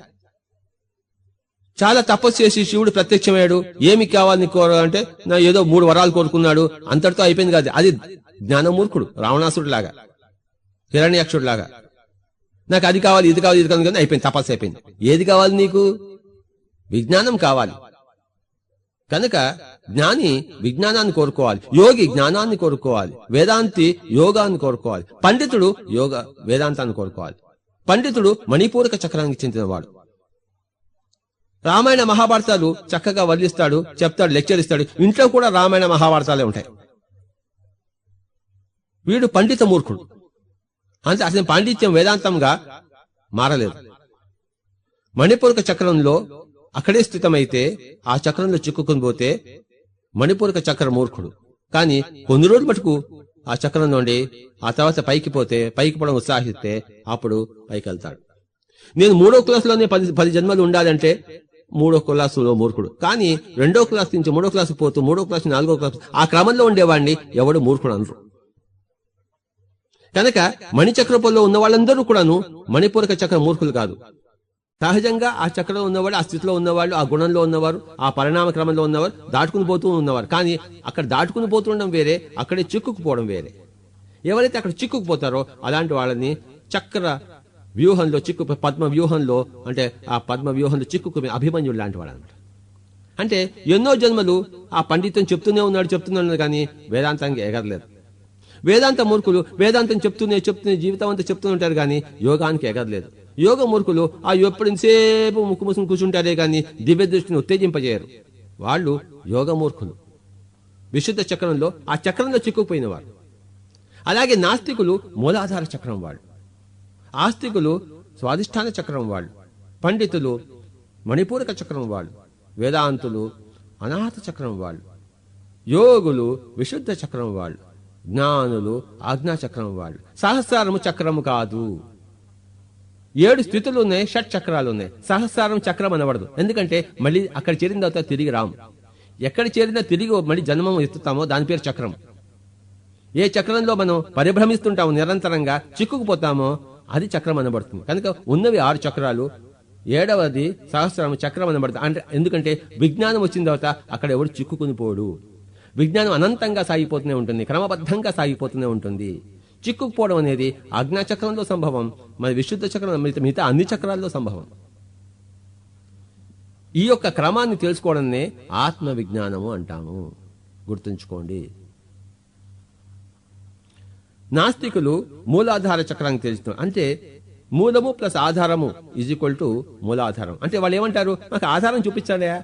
చాలా తపస్సు చేసి శివుడు ప్రత్యక్షమయ్యాడు, ఏమి కావాలని కోరాలంటే నా ఏదో 3 వరాలు కోరుకున్నాడు, అంతటితో అయిపోయింది కాదు. అది జ్ఞానమూర్ఖుడు, రావణాసుడు లాగా, హిరణ్యాక్షుడు లాగా. నాకు అది కావాలి, ఇది కావాలి, ఇది కావాలి కానీ అయిపోయింది, తపస్సు అయిపోయింది. ఏది కావాలి నీకు? విజ్ఞానం కావాలి. కనుక జ్ఞాని విజ్ఞానాన్ని కోరుకోవాలి, యోగి జ్ఞానాన్ని కోరుకోవాలి, వేదాంతి యోగాన్ని కోరుకోవాలి, పండితుడు వేదాంతాన్ని కోరుకోవాలి. పండితుడు మణిపూరక చక్రానికి చెందినవాడు. రామాయణ మహాభారతాలు చక్కగా వర్ణిస్తాడు, చెప్తాడు, లెక్చర్ ఇస్తాడు. ఇంట్లో కూడా రామాయణ మహాభారతాలే ఉంటాయి. వీడు పండిత మూర్ఖుడు. అంటే అసలు పాండిత్యం వేదాంతంగా మారలేదు. మణిపూరక చక్రంలో అక్కడే స్థితమైతే ఆ చక్రంలో చిక్కుకుని పోతే మణిపూరక చక్ర మూర్ఖుడు. కానీ కొన్ని రోజులు మటుకు ఆ చక్రం నుండి ఆ తర్వాత పైకి పోవడం ఉత్సాహిస్తే అప్పుడు పైకి వెళ్తాడు. నేను 3వ క్లాసులోనే 10 జన్మలు ఉండాలంటే 3వ క్లాసులో మూర్ఖుడు. కానీ 2వ క్లాస్ నుంచి 3వ క్లాసు పోతూ 3వ క్లాసు 4వ క్లాసు ఆ క్రమంలో ఉండేవాడిని ఎవడు మూర్ఖుడు అనరు. కనుక మణిచక్రపుల్లో ఉన్న వాళ్ళందరూ కూడాను మణిపూరక చక్ర మూర్ఖులు కాదు. సహజంగా ఆ చక్రంలో ఉన్నవాడు, ఆ స్థితిలో ఉన్నవాళ్ళు, ఆ గుణంలో ఉన్నవారు, ఆ పరిణామ క్రమంలో ఉన్నవారు, దాటుకుని పోతూ ఉన్నవారు. కానీ అక్కడ దాటుకుని పోతుండడం వేరే, అక్కడే చిక్కుకుపోవడం వేరే. ఎవరైతే అక్కడ చిక్కుకుపోతారో అలాంటి వాళ్ళని చక్ర వ్యూహంలో పద్మ వ్యూహంలో, అంటే ఆ పద్మ వ్యూహంలో చిక్కుకుని అభిమన్యుడు లాంటి వాడు అనమాట. అంటే ఎన్నో జన్మలు ఆ పండితం చెప్తూనే ఉన్నాడు కానీ వేదాంతానికి ఎగరలేదు. వేదాంత మూర్ఖులు వేదాంతం చెప్తూనే జీవితం అంతా చెప్తూనే ఉంటారు కానీ యోగానికి ఎగరలేదు. యోగ మూర్ఖులు ఆ ఎప్పుడింతసేపు ముక్కు మూసుకుని కూర్చుంటారే కానీ దివ్య దృష్టిని ఉత్తేజింపజేయరు. వాళ్ళు యోగ మూర్ఖులు, విశుద్ధ చక్రంలో ఆ చక్రంలో చిక్కుపోయిన వారు. అలాగే నాస్తికులు మూలాధార చక్రం వాళ్ళు, ఆస్తికులు స్వాధిష్టాన చక్రం వాళ్ళు, పండితులు మణిపూరక చక్రం వాళ్ళు, వేదాంతులు అనాహత చక్రం వాళ్ళు, యోగులు విశుద్ధ చక్రం వాళ్ళు, జ్ఞానులు ఆజ్ఞా చక్రం వాళ్ళు. సహస్రారము చక్రము కాదు. 7 స్థితులు ఉన్నాయి, 6 చక్రాలు ఉన్నాయి. సహస్రారం చక్రం అనబడదు. ఎందుకంటే మళ్ళీ అక్కడ చేరిన తర్వాత తిరిగి రాము. ఎక్కడ చేరినా తిరిగి మళ్ళీ జన్మం ఎత్తుతామో దాని పేరు చక్రం. ఏ చక్రంలో మనం పరిభ్రమిస్తుంటామో నిరంతరంగా చిక్కుకుపోతామో అది చక్రం అనబడుతుంది. కనుక ఉన్నవి 6 చక్రాలు, 7వది సహస్రారం చక్రం అనబడుతుంది. అంటే ఎందుకంటే విజ్ఞానం వచ్చిన తర్వాత అక్కడ ఎవడు చిక్కుకుని పోడు. విజ్ఞానం అనంతంగా సాగిపోతూనే ఉంటుంది, క్రమబద్ధంగా సాగిపోతూనే ఉంటుంది. చిక్కుకుపోవడం అనేది ఆజ్ఞా చక్రంలో సంభవం, మరి విశుద్ధ చక్రం మిగతా అన్ని చక్రాల్లో సంభవం. ఈ యొక్క క్రమాన్ని తెలుసుకోవడాన్నే ఆత్మ విజ్ఞానము అంటాము. గుర్తుంచుకోండి. నాస్తికులు మూలాధార చక్రాన్ని తెలుస్తున్నారు. అంటే మూలము ప్లస్ ఆధారము = మూలాధారం. అంటే వాళ్ళు ఏమంటారు, మాకు ఆధారం చూపించాడయా,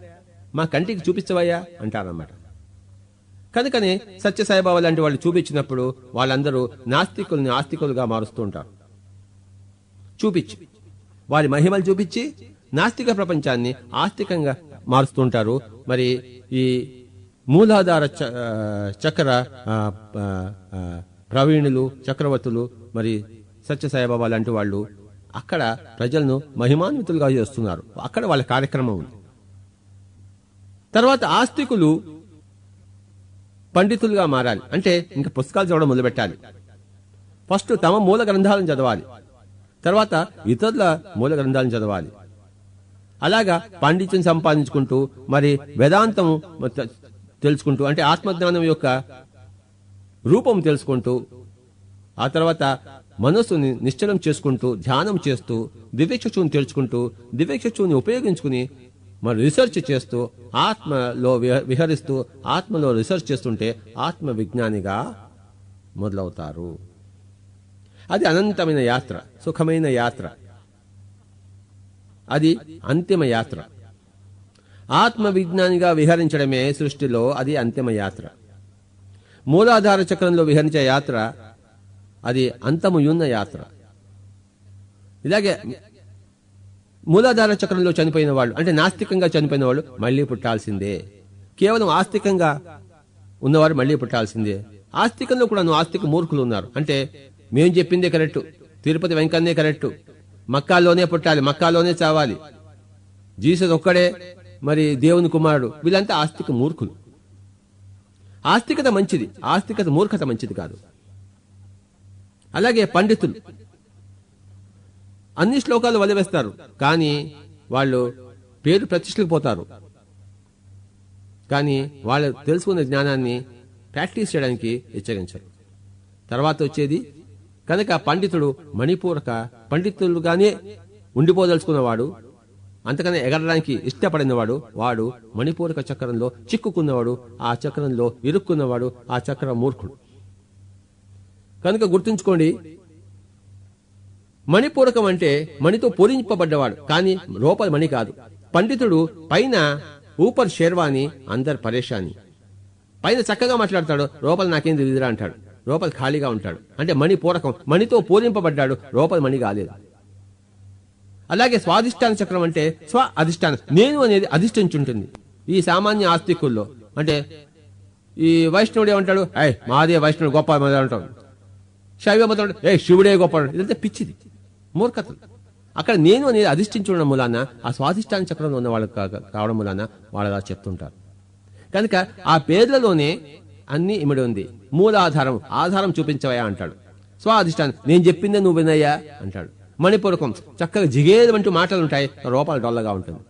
మా కంటికి చూపించవయ్యా అంటారన్నమాట. కనుకనే సత్యసాయిబాబా లాంటి వాళ్ళు చూపించినప్పుడు వాళ్ళందరూ నాస్తికుల్ని ఆస్తికులుగా మారుస్తూ ఉంటారు. చూపించి వారి మహిమలు చూపించి నాస్తిక ప్రపంచాన్ని ఆస్తికంగా మారుస్తుంటారు. మరి ఈ మూలాధార చక్ర ప్రవీణులు, చక్రవర్తులు, మరి సత్యసాయిబాబా లాంటి వాళ్ళు అక్కడ ప్రజలను మహిమాన్వితులుగా చేస్తున్నారు. అక్కడ వాళ్ళ కార్యక్రమం ఉంది. తర్వాత ఆస్తికులు పండితులుగా మారాలి అంటే ఇంకా పుస్తకాలు చదవడం మొదలుపెట్టాలి. ఫస్ట్ తమ మూల గ్రంథాలను చదవాలి, తర్వాత ఇతరుల మూల గ్రంథాలను చదవాలి. అలాగా పాండిత్యం సంపాదించుకుంటూ మరి వేదాంతం తెలుసుకుంటూ, అంటే ఆత్మజ్ఞానం యొక్క రూపం తెలుసుకుంటూ, ఆ తర్వాత మనస్సుని నిశ్చలం చేసుకుంటూ ధ్యానం చేస్తూ దివ్యచక్షుని తెలుసుకుంటూ దివ్యచక్షుని ఉపయోగించుకుని మరి రీసెర్చ్ చేస్తూ ఆత్మలో విహరిస్తూ ఆత్మలో రీసెర్చ్ చేస్తుంటే ఆత్మ విజ్ఞానిగా మొదలవుతారు. అది అనంతమైన యాత్ర, సుఖమైన యాత్ర, అది అంతిమ యాత్ర. ఆత్మ విజ్ఞానిగా విహరించడమే సృష్టిలో అది అంతిమ యాత్ర. మూలాధార చక్రంలో విహరించే యాత్ర అది అంతముయున్న యాత్ర. ఇలాగే మూలాధార చక్రంలో చనిపోయిన వాళ్ళు, అంటే నాస్తికంగా చనిపోయిన వాళ్ళు మళ్లీ పుట్టాల్సిందే. కేవలం ఆస్తికంగా ఉన్నవారు మళ్లీ పుట్టాల్సిందే. ఆస్తికంలో కూడా ఆస్తిక మూర్ఖులు ఉన్నారు. అంటే మేం చెప్పిందే కరెక్టు, తిరుపతి వెంకన్నే కరెక్టు, మక్కాలోనే పుట్టాలి, మక్కాలోనే చావాలి, జీసస్ ఒక్కడే మరి దేవుని కుమారుడు. వీళ్ళంతా ఆస్తిక మూర్ఖులు. ఆస్తికత మంచిది, ఆస్తికత మూర్ఖత మంచిది కాదు. అలాగే పండితులు అన్ని శ్లోకాలు వదిలివేస్తారు, కానీ వాళ్ళు పేరు ప్రతిష్టలకు పోతారు. కానీ వాళ్ళు తెలుసుకున్న జ్ఞానాన్ని ప్రాక్టీస్ చేయడానికి హెచ్చరించారు. తర్వాత వచ్చేది కనుక పండితుడు మణిపూరక పండితులుగానే ఉండిపోదలుచుకున్నవాడు, అంతకనే ఎగరడానికి ఇష్టపడినవాడు, వాడు మణిపూరక చక్రంలో చిక్కుకున్నవాడు, ఆ చక్రంలో ఇరుక్కున్నవాడు, ఆ చక్ర మూర్ఖుడు. కనుక గుర్తుంచుకోండి, మణిపూరకం అంటే మణితో పూరింపబడ్డవాడు, కానీ లోపల మణి కాదు. పండితుడు పైన ఊపర్ షేర్వాని అందరు పరేషాని, పైన చక్కగా మాట్లాడతాడు, లోపల నాకేం తెలియదురా అంటాడు, లోపల ఖాళీగా ఉంటాడు. అంటే మణిపూరకం, మణితో పూరింపబడ్డాడు, లోపల మణి కాలేదు. అలాగే స్వాధిష్టాన చక్రం అంటే స్వ అధిష్టానం, నేను అనేది అధిష్ఠించుంటుంది. ఈ సామాన్య ఆస్తికుల్లో అంటే ఈ వైష్ణవుడు ఏమంటాడు, మాదే వైష్ణవుడు గొప్ప అంటాడు, శైవ మతం శివుడే గొప్ప, ఇదంతా పిచ్చిది, మూర్ఖత. అక్కడ నేను అనేది అధిష్ఠించడం మూలాన ఆ స్వాధిష్టాన చక్రంలో ఉన్న వాళ్ళు కావడం మూలాన వాళ్ళు అలా చెప్తుంటారు. కనుక ఆ పేర్లలోనే అన్ని ఇమిడి ఉంది. మూలాధారం, ఆధారం చూపించవయా అంటాడు. స్వాధిష్టానం, నేను చెప్పిందే నువ్వు వినయ్యా అంటాడు. మణిపూరకం, చక్కగా జిగేది వంటి మాటలు ఉంటాయి, లోపల డొల్లగా ఉంటుంది.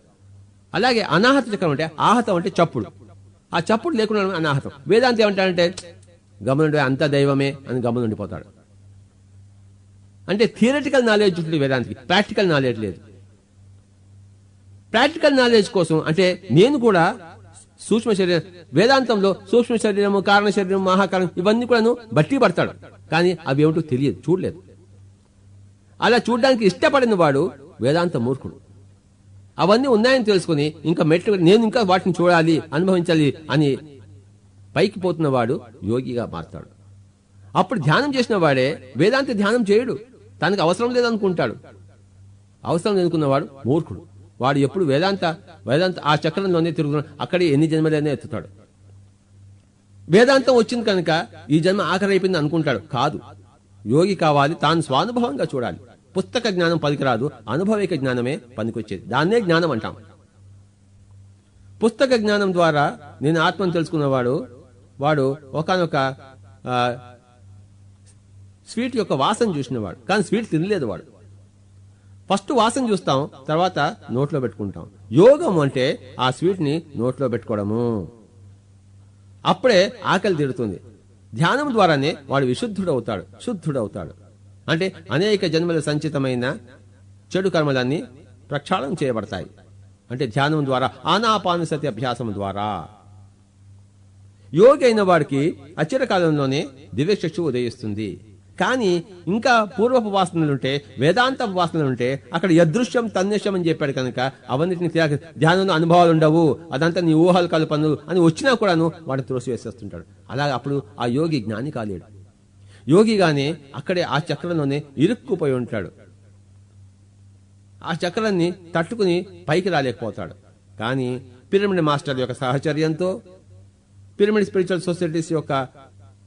అలాగే అనాహత చక్రం అంటే, ఆహతం అంటే చప్పుడు, ఆ చప్పుడు లేకుండా అనాహతం. వేదాంతి ఏమంటాడంటే గమనుండి అంత దైవమే అని గమనుండిపోతాడు. అంటే థియరిటికల్ నాలెడ్జ్ ఉంటుంది వేదాంతికి, ప్రాక్టికల్ నాలెడ్జ్ లేదు. ప్రాక్టికల్ నాలెడ్జ్ కోసం అంటే నేను కూడా సూక్ష్మ శరీరం, వేదాంతంలో సూక్ష్మ శరీరము, కారణ శరీరం, మహాకారణం ఇవన్నీ కూడా బట్టి పడతాడు, కానీ అవి ఏమిటో తెలియదు, చూడలేదు. అలా చూడడానికి ఇష్టపడిన వాడు వేదాంత మూర్ఖుడు. అవన్నీ ఉన్నాయని తెలుసుకుని ఇంకా మెట్లు నేను ఇంకా వాటిని చూడాలి, అనుభవించాలి అని పైకి పోతున్న వాడు యోగిగా మారతాడు. అప్పుడు ధ్యానం చేసిన వాడే వేదాంత ధ్యానం చేయడు, తనకు అవసరం లేదనుకుంటాడు. అవసరం లేదనుకున్నవాడు మూర్ఖుడు. వాడు ఎప్పుడు వేదాంత ఆ చక్రంలోనే తిరుగుతున్నాడు, అక్కడే ఎన్ని జన్మలైనా ఎత్తుతాడు. వేదాంతం వచ్చింది కనుక ఈ జన్మ ఆఖరి అయిపోయింది అనుకుంటాడు. కాదు, యోగి కావాలి, తాను స్వానుభవంగా చూడాలి. పుస్తక జ్ఞానం పనికిరాదు, అనుభవిక జ్ఞానమే పనికొచ్చేది. దాన్నే జ్ఞానం అంటాం. పుస్తక జ్ఞానం ద్వారా నేను ఆత్మను తెలుసుకున్నవాడు, వాడు ఒకనొక స్వీట్ యొక్క వాసన చూసినవాడు, కానీ స్వీట్ తినలేదు వాడు. ఫస్ట్ వాసన చూస్తాం, తర్వాత నోట్లో పెట్టుకుంటాం. యోగం అంటే ఆ స్వీట్ ని నోట్లో పెట్టుకోవడము, అప్పుడే ఆకలి తీరుతుంది. ధ్యానం ద్వారానే వాడు విశుద్ధుడవుతాడు, శుద్ధుడవుతాడు. అంటే అనేక జన్మల సంచితమైన చెడు కర్మలన్నీ ప్రక్షాళన చేయబడతాయి. అంటే ధ్యానం ద్వారా, ఆనాపానసతి అభ్యాసం ద్వారా. యోగి అయిన వాడికి అచిరకాలంలోనే దివ్యచక్షు ఉదయిస్తుంది. కానీ ఇంకా పూర్వపు వాసనలుంటే, వేదాంత వాసనలుంటే అక్కడ యదృశ్యం తన్నిశ్యం అని చెప్పాడు కనుక అవన్నిటిని ధ్యానంలో అనుభవాలు ఉండవు, అదంతా నీ ఊహలు కల్పనలు అని వచ్చినా కూడాను వాడిని త్రోసివేసేస్తుంటాడు. అలాగే అప్పుడు ఆ యోగి జ్ఞాని కాలేడు. యోగిగానే అక్కడే ఆ చక్రంలోనే ఇరుక్కుపోయి ఉంటాడు. ఆ చక్రాన్ని తట్టుకుని పైకి రాలేకపోతాడు. కానీ పిరమిడ్ మాస్టర్ యొక్క సహచర్యంతో, పిరమిడ్ స్పిరిచువల్ సొసైటీస్ యొక్క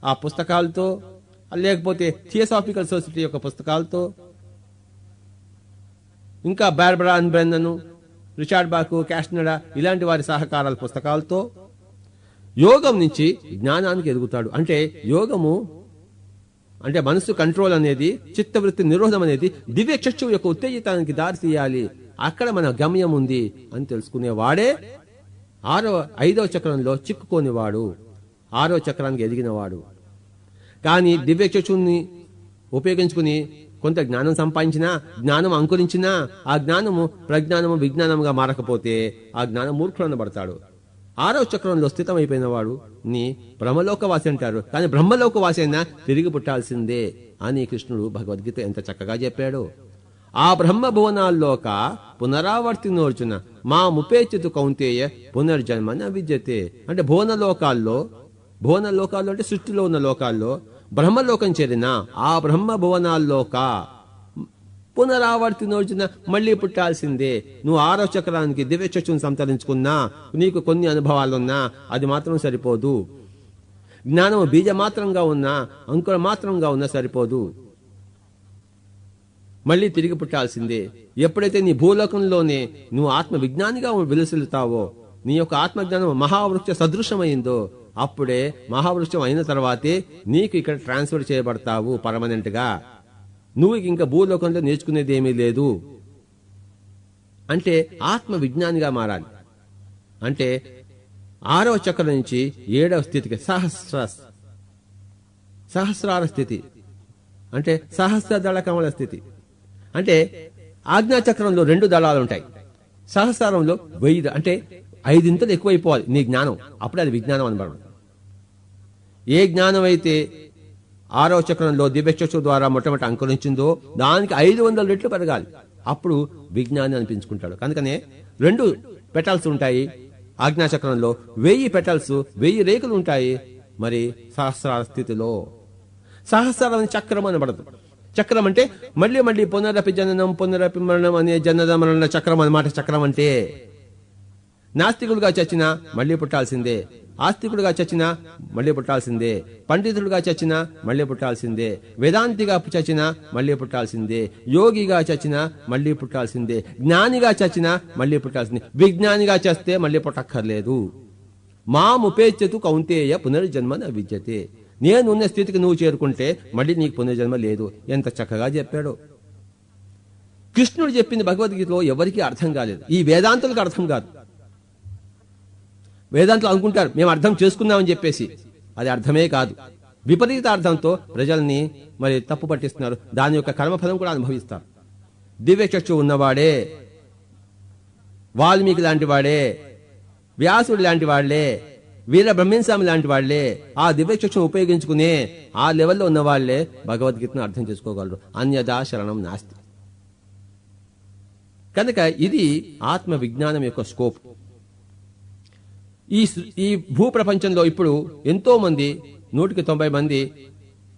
ఆ పుస్తకాలతో, లేకపోతే థియోసాఫికల్ సొసైటీ యొక్క పుస్తకాలతో, ఇంకా బార్బరా అండ్ బ్రెన్నను, రిచార్డ్ బాకు, క్యాస్నడా ఇలాంటి వారి సహకారాల పుస్తకాలతో యోగం నుంచి జ్ఞానానికి ఎదుగుతాడు. అంటే యోగము అంటే మనసు కంట్రోల్ అనేది, చిత్తవృత్తి నిరోధం అనేది దివ్య చక్షువు యొక్క ఉత్తేజితానికి దారి తీయాలి, అక్కడ మన గమ్యం ఉంది అని తెలుసుకునేవాడే 5వ చక్రంలో చిక్కుకోనివాడు, 6వ చక్రానికి ఎదిగినవాడు. కానీ దివ్య చక్షువుని ఉపయోగించుకుని కొంత జ్ఞానం సంపాదించినా, జ్ఞానం అంకురించినా, ఆ జ్ఞానము ప్రజ్ఞానము విజ్ఞానముగా మారకపోతే ఆ జ్ఞానం మూర్ఖుడనబడతాడు. 6వ చక్రంలో స్థితమైపోయిన వాడు నీ బ్రహ్మలోకవాసి అంటారు. కానీ బ్రహ్మలోకవాసి అయినా తిరిగి పుట్టాల్సిందే అని కృష్ణుడు భగవద్గీత ఎంత చక్కగా చెప్పాడు. ఆ బ్రహ్మ భువనాల్లోక పునరావర్తినోర్చున మా ముపేచితు కౌంతేయ పునర్జన్మ న విద్యతే. అంటే భువనలోకాల్లో అంటే సృష్టిలో ఉన్న లోకాల్లో బ్రహ్మలోకం చేరిన ఆ బ్రహ్మ భువనాల్లోక పునరావర్తినోర్చున మళ్లీ పుట్టాల్సిందే. నువ్వు 6వ చక్రానికి దివ్య చక్షును సంతరించుకున్నా, నీకు కొన్ని అనుభవాలున్నా అది మాత్రం సరిపోదు. జ్ఞానం బీజ మాత్రంగా ఉన్నా, అంకుర మాత్రంగా ఉన్నా సరిపోదు, మళ్లీ తిరిగి పుట్టాల్సిందే. ఎప్పుడైతే నీ భూలోకంలోనే నువ్వు ఆత్మ విజ్ఞానిగా విలసిల్లుతావో, నీ యొక్క ఆత్మజ్ఞానం మహావృక్ష సదృశమైందో, అప్పుడే మహావృక్షం అయిన తర్వాతే నీకు ఇక్కడ ట్రాన్స్ఫర్ చేయబడతావు పర్మనెంట్ గా. నువ్వు ఇంకా భూలోకంలో నేర్చుకునేది ఏమీ లేదు. అంటే ఆత్మ విజ్ఞానిగా మారాలి. అంటే 6వ చక్రం నుంచి 7వ స్థితికి సహస్రార స్థితి, అంటే సహస్ర దళ కమల స్థితి. అంటే ఆజ్ఞాచక్రంలో 2 దళాలు ఉంటాయి, సహస్రంలో 1000, అంటే 5 ఇంతలు ఎక్కువైపోవాలి నీ జ్ఞానం, అప్పుడే అది విజ్ఞానం అనబడదు. ఏ జ్ఞానం అయితే 6వ చక్రంలో దివ్యచక్షు ద్వారా మొట్టమొదటి అంకురించిందో దానికి 500 రెట్లు పెరగాలి, అప్పుడు విజ్ఞాని అనిపించుకుంటాడు. కనుకనే 2 పెటల్స్ ఉంటాయి ఆజ్ఞాచక్రంలో, 1000 పెటల్స్ 1000 రేకులు ఉంటాయి మరి సహస్రార స్థితిలో. సహస్రారం చక్రం అనబడదు. చక్రం అంటే మళ్ళీ మళ్ళీ పునరపి జననం పునరపి మరణం అనే జనన మరణ చక్రం అన్నమాట. చక్రం అంటే నాస్తికుడుగా చచ్చినా మళ్ళీ పుట్టాల్సిందే, ఆస్తికుడుగా చచ్చినా మళ్ళీ పుట్టాల్సిందే, పండితుడుగా చచ్చినా మళ్ళీ పుట్టాల్సిందే, వేదాంతిగా చచ్చినా మళ్ళీ పుట్టాల్సిందే, యోగిగా చచ్చినా మళ్ళీ పుట్టాల్సిందే, జ్ఞానిగా చచ్చినా మళ్ళీ పుట్టాల్సిందే, విజ్ఞానిగా చేస్తే మళ్ళీ పుట్టక్కర్లేదు. మాముపేత్యతు కౌంతేయ పునర్జన్మ న విద్యతే. నేనున్న స్థితికి నువ్వు చేరుకుంటే మళ్ళీ నీకు పునర్జన్మ లేదు. ఎంత చక్కగా చెప్పాడో. కృష్ణుడు చెప్పింది భగవద్గీతలో ఎవరికీ అర్థం కాలేదు, ఈ వేదాంతులకు అర్థం కాదు. వేదాంతులు అనుకుంటారు మేము అర్థం చేసుకున్నామని చెప్పేసి, అది అర్థమే కాదు. విపరీత అర్థంతో ప్రజల్ని మరి తప్పు పట్టిస్తున్నారు, దాని యొక్క కర్మఫలం కూడా అనుభవిస్తారు. దివ్యచక్షు ఉన్నవాడే, వాల్మీకి లాంటి వాడే, వ్యాసుడు లాంటి వాళ్లే, వీర బ్రహ్మస్వామి లాంటి వాళ్లే ఆ దివ్యచక్షును ఉపయోగించుకునే ఆ లెవెల్లో ఉన్న వాళ్లే భగవద్గీతను అర్థం చేసుకోగలరు. అన్యదా శరణం నాస్తి. కనుక ఇది ఆత్మ విజ్ఞానం యొక్క స్కోప్. ఈ భూ ప్రపంచంలో ఇప్పుడు ఎంతో మంది 190 మంది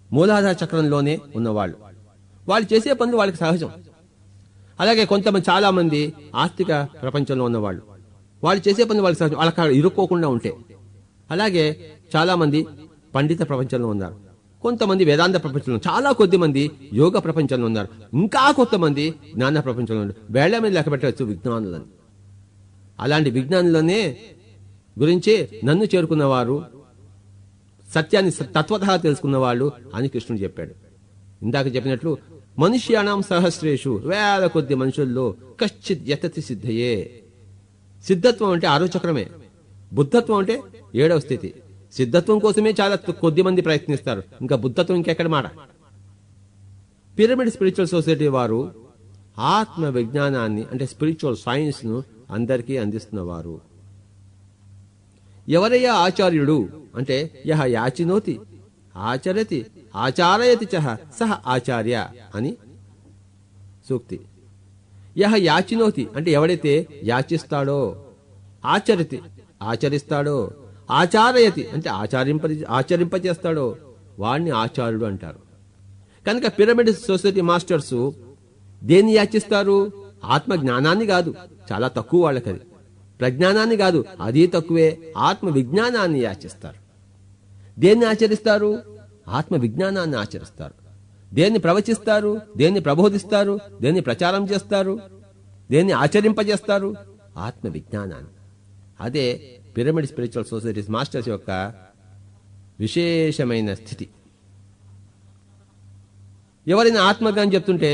మూలాధార చక్రంలోనే ఉన్నవాళ్ళు. వాళ్ళు చేసే పనులు వాళ్ళకి సహజం. అలాగే కొంతమంది చాలా మంది ఆస్తిక ప్రపంచంలో ఉన్నవాళ్ళు, వాళ్ళు చేసే పనులు వాళ్ళకి సహజం, వాళ్ళకి ఇరుక్కోకుండా ఉంటే. అలాగే చాలా మంది పండిత ప్రపంచంలో ఉన్నారు, కొంతమంది వేదాంత ప్రపంచంలో, చాలా కొద్ది మంది యోగ ప్రపంచంలో ఉన్నారు, ఇంకా కొంతమంది జ్ఞాన ప్రపంచంలో ఉన్నారు. వేళ్ల మీద లెక్క పెట్టవచ్చు విజ్ఞానులని. అలాంటి విజ్ఞానులనే గురించి నన్ను చేరుకున్నవారు, సత్యాన్ని తత్వతః తెలుసుకున్న వాళ్ళు అని కృష్ణుడు చెప్పాడు. ఇందాక చెప్పినట్లు మనుష్యానాం సహస్రేషు, వేల కొద్ది మనుషుల్లో కశ్చిత్ యతతి సిద్ధయే. సిద్ధత్వం అంటే 6వ చక్రమే, బుద్ధత్వం అంటే 7వ స్థితి. సిద్ధత్వం కోసమే చాలా కొద్ది మంది ప్రయత్నిస్తారు, ఇంకా బుద్ధత్వం ఇంకెక్కడ మాట. పిరమిడ్ స్పిరిచువల్ సొసైటీ వారు ఆత్మ విజ్ఞానాన్ని అంటే స్పిరిచువల్ సైన్స్ ను అందరికీ అందిస్తున్నవారు. ఎవరయ్యా ఆచార్యుడు అంటే యహ యాచినోతి ఆచరతి ఆచారయతి చహ సహ ఆచార్య అని సూక్తి. యహ యాచినోతి అంటే ఎవడైతే యాచిస్తాడో, ఆచరతి ఆచరిస్తాడో, ఆచారయతి అంటే ఆచరింపజేస్తాడో వాణ్ణి ఆచార్యుడు అంటారు. కనుక పిరమిడ్ సొసైటీ మాస్టర్స్ దేన్ని యాచిస్తారు? ఆత్మ జ్ఞానాన్ని కాదు, చాలా తక్కువ వాళ్ళకది. ప్రజ్ఞానాన్ని కాదు, అది తక్కువే, ఆత్మ విజ్ఞానాన్ని యాచిస్తారు. దేన్ని ఆచరిస్తారు? ఆత్మ విజ్ఞానాన్ని ఆచరిస్తారు. దేన్ని ప్రవచిస్తారు? దేన్ని ప్రబోధిస్తారు? దేన్ని ప్రచారం చేస్తారు? దేన్ని ఆచరింపజేస్తారు? ఆత్మ విజ్ఞానాన్ని. అదే పిరమిడ్ స్పిరిచువల్ సొసైటీస్ మాస్టర్స్ యొక్క విశేషమైన స్థితి. ఎవరైనా ఆత్మజ్ఞానం చెప్తుంటే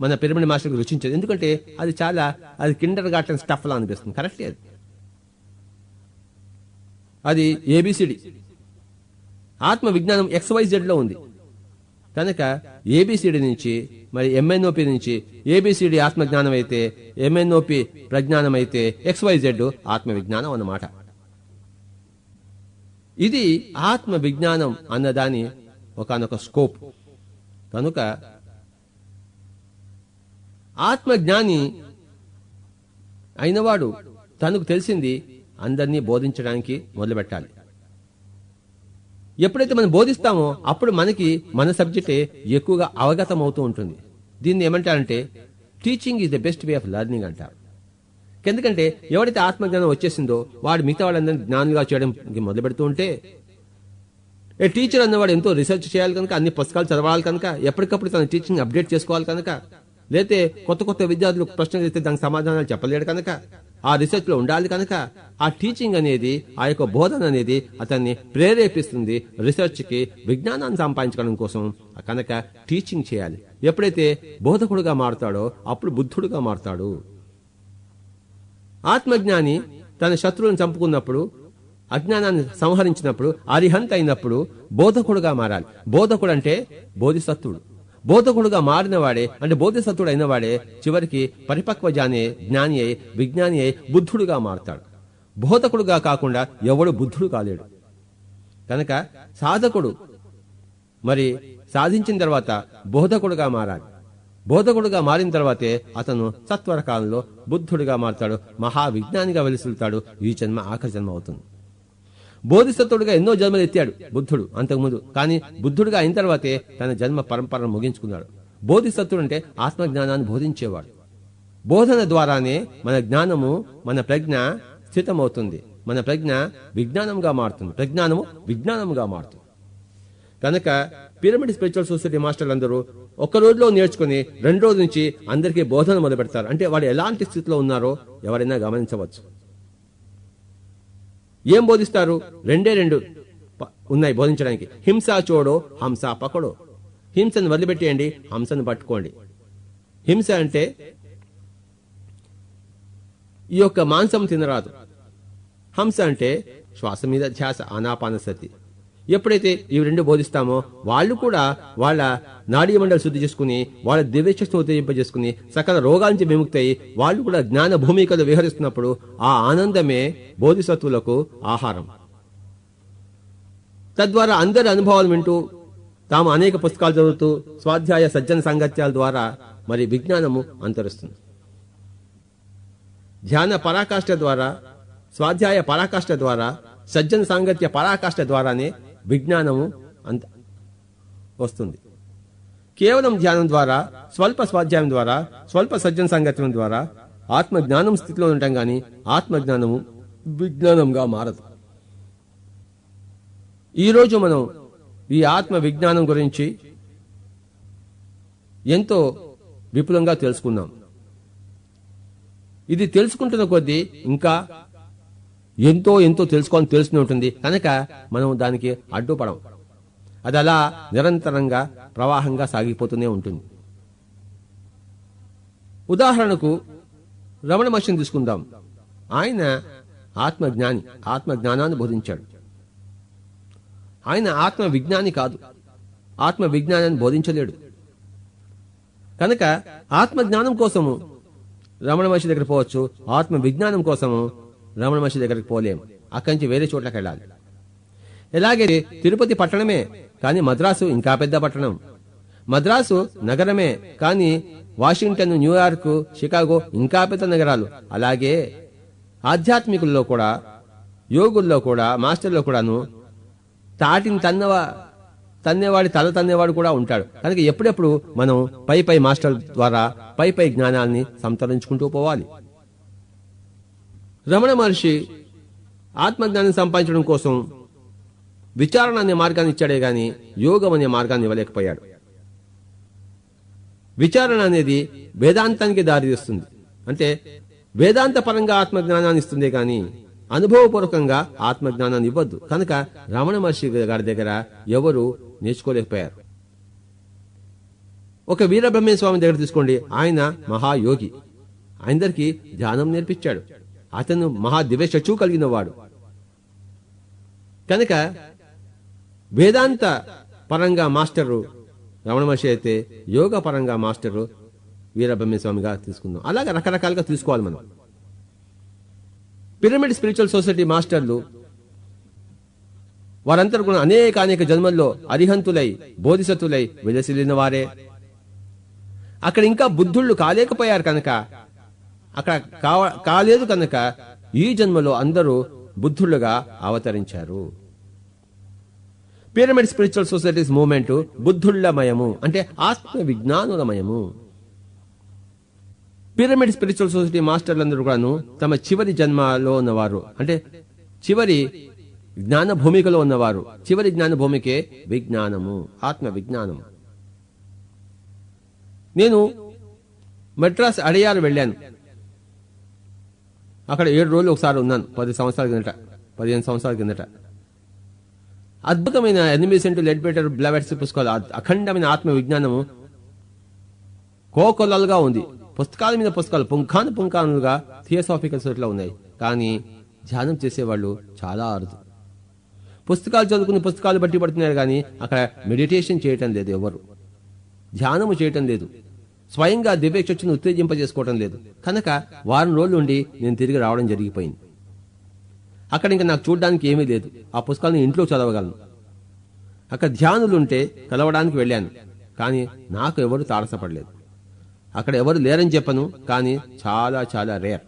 మన పిరమిడ్ మాస్టర్కి రుచించదు, ఎందుకంటే అది కిండర్ గార్టెన్ స్టఫ్ లా అనిపిస్తుంది. కరెక్టే, అది ఏబిసిడి. ఆత్మ విజ్ఞానం XYZ లో ఉంది కనుక ఏబిసిడి నుంచి మరి ఎంఎన్ఓపి నుంచి ఏబిసిడి ఆత్మజ్ఞానం అయితే, ఎంఎన్ఓపి ప్రజ్ఞానం అయితే XYZ ఆత్మ విజ్ఞానం అన్నమాట. ఇది ఆత్మ విజ్ఞానం అన్నదాని ఒకానొక స్కోప్. కనుక ఆత్మజ్ఞాని అయినవాడు తనకు తెలిసింది అందరినీ బోధించడానికి మొదలుపెట్టాలి. ఎప్పుడైతే మనం బోధిస్తామో అప్పుడు మనకి మన సబ్జెక్టే ఎక్కువగా అవగతం అవుతూ ఉంటుంది. దీన్ని ఏమంటారంటే teaching is the best way of learning అంటారు. ఎందుకంటే ఎవరైతే ఆత్మజ్ఞానం వచ్చేసిందో వాడు మిగతా వాళ్ళందరినీ జ్ఞానులుగా చేయడానికి మొదలు పెడుతూ ఉంటే, ఏ టీచర్ అన్నవాడు ఎంతో రీసెర్చ్ చేయాలి కనుక, అన్ని పుస్తకాలు చదవాలి కనుక, ఎప్పటికప్పుడు తన టీచింగ్ అప్డేట్ చేసుకోవాలి కనుక, లేతే కొత్త కొత్త విద్యార్థులు ప్రశ్నలు ఇస్తే దానికి సమాధానాలు చెప్పలేడు కనుక, ఆ రీసెర్చ్ లో ఉండాలి కనుక, ఆ టీచింగ్ అనేది, ఆ యొక్క బోధన అనేది అతన్ని ప్రేరేపిస్తుంది రీసెర్చ్ కి, విజ్ఞానాన్ని సంపాదించడం కోసం. కనుక టీచింగ్ చేయాలి. ఎప్పుడైతే బోధకుడుగా మారుతాడో అప్పుడు బుద్ధుడుగా మారుతాడు. ఆత్మజ్ఞాని తన శత్రువులను చంపుకున్నప్పుడు, అజ్ఞానాన్ని సంహరించినప్పుడు, అరిహంత్ అయినప్పుడు బోధకుడుగా మారాలి. బోధకుడు అంటే బోధిసత్వుడు. బోధకుడుగా మారినవాడే అంటే బోధిసత్వుడు అయినవాడే చివరికి పరిపక్వ జ్ఞాని అయి విజ్ఞాని అయి బుద్ధుడుగా మారతాడు. బోధకుడుగా కాకుండా ఎవడు బుద్ధుడు కాలేడు. కనుక సాధకుడు మరి సాధించిన తర్వాత బోధకుడుగా మారాలి. బోధకుడుగా మారిన తర్వాతే అతను సత్వర కాలంలో బుద్ధుడిగా మారతాడు, మహావిజ్ఞానిగా వెలుసులుతాడు. ఈ జన్మ ఆఖరి జన్మ అవుతుంది. బోధిసత్వుడిగా ఎన్నో జన్మలు ఎత్తాడు బుద్ధుడు అంతకుముందు. కానీ బుద్ధుడిగా అయిన తర్వాతే తన జన్మ పరంపరను ముగించుకున్నాడు. బోధిసత్వుడు అంటే ఆత్మజ్ఞానాన్ని బోధించేవాడు. బోధన ద్వారానే మన జ్ఞానము, మన ప్రజ్ఞ స్థితమవుతుంది. మన ప్రజ్ఞ విజ్ఞానంగా మారుతుంది, ప్రజ్ఞానము విజ్ఞానముగా మారుతుంది. కనుక పిరమిడ్ స్పిరిచువల్ సొసైటీ మాస్టర్లు అందరూ ఒక్క రోజులో నేర్చుకుని 2 రోజుల నుంచి అందరికీ బోధన మొదలు పెడతారు. అంటే వాడు ఎలాంటి స్థితిలో ఉన్నారో ఎవరైనా గమనించవచ్చు. ఏం బోధిస్తారు? 2 ఉన్నాయి బోధించడానికి. హింస చూడో, హంస పకడో. హింసను వదిలిపెట్టేయండి, హంసను పట్టుకోండి. హింస అంటే ఈ యొక్క మాంసం తినరాదు. హంస అంటే శ్వాస మీద ధ్యాస, ఆనాపానసతి. ఎప్పుడైతే ఇవి 2 బోధిస్తామో వాళ్ళు కూడా వాళ్ళ నాడీ మండలి శుద్ధి చేసుకుని, వాళ్ళ దివ్యశక్తిని ఉత్తేజింపజేసుకుని సకల రోగాల నుంచి విముక్తి అయి వాళ్ళు కూడా జ్ఞాన భూమికలో విహరిస్తున్నప్పుడు ఆ ఆనందమే బోధిసత్వులకు ఆహారం. తద్వారా అందరి అనుభవాలు వింటూ తాము అనేక పుస్తకాలు చదువుతూ స్వాధ్యాయ సజ్జన సాంగత్యాల ద్వారా మరి విజ్ఞానము అంతరిస్తుంది. ధ్యాన పరాకాష్ఠ ద్వారా, స్వాధ్యాయ పరాకాష్ఠ ద్వారా, సజ్జన సాంగత్య పరాకాష్ఠ ద్వారానే విజ్ఞానము అంత వస్తుంది. కేవలం ధ్యానం ద్వారా, స్వల్ప స్వాధ్యాయం ద్వారా, స్వల్ప సజ్జన సాంగత్యం ద్వారా ఆత్మజ్ఞానం స్థితిలో ఉంటాం గాని ఆత్మజ్ఞానము విజ్ఞానంగా మారదు. ఈరోజు మనం ఈ ఆత్మ విజ్ఞానం గురించి ఎంతో విపులంగా తెలుసుకున్నాం. ఇది తెలుసుకుంటున్న కొద్దీ ఇంకా ఎంతో ఎంతో తెలుసుకోవాలని తెలుసుకుని ఉంటుంది. కనుక మనం దానికి అడ్డుపడం. అది అలా నిరంతరంగా ప్రవాహంగా సాగిపోతూనే ఉంటుంది. ఉదాహరణకు రమణ మహర్షిని తీసుకుందాం. ఆయన ఆత్మజ్ఞాని, ఆత్మజ్ఞానాన్ని బోధించాడు. ఆయన ఆత్మ విజ్ఞాని కాదు, ఆత్మ విజ్ఞానాన్ని బోధించలేడు. కనుక ఆత్మజ్ఞానం కోసము రమణ మహర్షి దగ్గర పోవచ్చు, ఆత్మ విజ్ఞానం కోసము రమణ మహర్షి దగ్గరికి పోలేము. అక్కడి నుంచి వేరే చోట్లకి వెళ్ళాలి. ఎలాగే తిరుపతి పట్టణమే కానీ మద్రాసు ఇంకా పెద్ద పట్టణం. మద్రాసు నగరమే కానీ వాషింగ్టన్, న్యూయార్క్, షికాగో ఇంకా పెద్ద నగరాలు. అలాగే ఆధ్యాత్మికుల్లో కూడా, యోగుల్లో కూడా, మాస్టర్లో కూడాను తాటిని తన్నేవాడి తల తన్నేవాడు కూడా ఉంటాడు. కనుక ఎప్పుడెప్పుడు మనం పై మాస్టర్ ద్వారా పై జ్ఞానాన్ని సంతరించుకుంటూ పోవాలి. రమణ మహర్షి ఆత్మజ్ఞానం సంపాదించడం కోసం విచారణ అనే మార్గాన్ని ఇచ్చాడే గాని యోగం అనే మార్గాన్ని ఇవ్వలేకపోయాడు. విచారణ అనేది వేదాంతానికి దారితీస్తుంది. అంటే వేదాంత పరంగా ఆత్మజ్ఞానాన్ని ఇస్తుందే గాని అనుభవపూర్వకంగా ఆత్మజ్ఞానాన్ని ఇవ్వద్దు. కనుక రమణ మహర్షి గారి దగ్గర ఎవరు నేర్చుకోలేకపోయారు. ఒక వీరబ్రహ్మేశ్వర స్వామి దగ్గర తీసుకోండి. ఆయన మహాయోగి, అందరికీ ధ్యానం నేర్పించాడు. అతను మహా దివ్య చక్షువు కలిగిన వాడు. కనుక వేదాంత పరంగా మాస్టరు రమణ మహర్షి అయితే, యోగ పరంగా మాస్టరు వీరబ్రహ్మేశ్వర స్వామిగా తీసుకుందాం. అలాగే రకరకాలుగా తీసుకోవాలి మనం. పిరమిడ్ స్పిరిచువల్ సొసైటీ మాస్టర్లు వారందరూ కూడా అనేక జన్మల్లో అరిహంతులై బోధిసత్తులై విలసిల్లిన వారే. అక్కడ ఇంకా బుద్ధుళ్ళు కాలేకపోయారు కనుక, అక్కడ కాలేదు కనుక ఈ జన్మలో అందరూ బుద్ధులుగా అవతరించారు. పిరమిడ్ స్పిరిచువల్ సొసైటీస్ మూవ్మెంట్ బుద్ధుళ్లమయము, అంటే ఆత్మ విజ్ఞానులమయము. పిరమిడ్ స్పిరిచువల్ సొసైటీ మాస్టర్లందరూ కూడాను తమ చివరి జన్మలో ఉన్నవారు, అంటే చివరి జ్ఞాన భూమికలో ఉన్నవారు. చివరి జ్ఞాన భూమికే విజ్ఞానము, ఆత్మ విజ్ఞానము. నేను మద్రాస్ అడయారు వెళ్ళాను. అక్కడ 7 రోజులు ఒకసారి ఉన్నాను. 10 సంవత్సరాల కిందట, 15 సంవత్సరాల కిందట. అద్భుతమైన 8 సెంటు లెడ్బెటర్ బ్లవెట్స్ పుస్తకాలు, అఖండమైన ఆత్మ విజ్ఞానము కోకొల్లలుగా ఉంది. పుస్తకాల మీద పుస్తకాలు పుంఖానుగా థియోసాఫికల్ సొసైటీలో ఉన్నాయి. కానీ ధ్యానం చేసేవాళ్ళు చాలా అరుదు. పుస్తకాలు చదువుకుని పుస్తకాలు బట్టి పడుతున్నారు కానీ అక్కడ మెడిటేషన్ చేయటం లేదు ఎవరు. ధ్యానము చేయటం లేదు, స్వయంగా దివ్యచక్షును ఉత్తేజింపజేసుకోవటం లేదు. కనుక వారం రోజులు ఉండి నేను తిరిగి రావడం జరిగిపోయింది. అక్కడ ఇంకా నాకు చూడడానికి ఏమీ లేదు. ఆ పుస్తకాలను ఇంట్లో చదవగలను. అక్కడ ధ్యానులుంటే కలవడానికి వెళ్ళాను, కానీ నాకు ఎవరు తారసపడలేదు. అక్కడ ఎవరు లేరని చెప్పను, కానీ చాలా చాలా రేర్.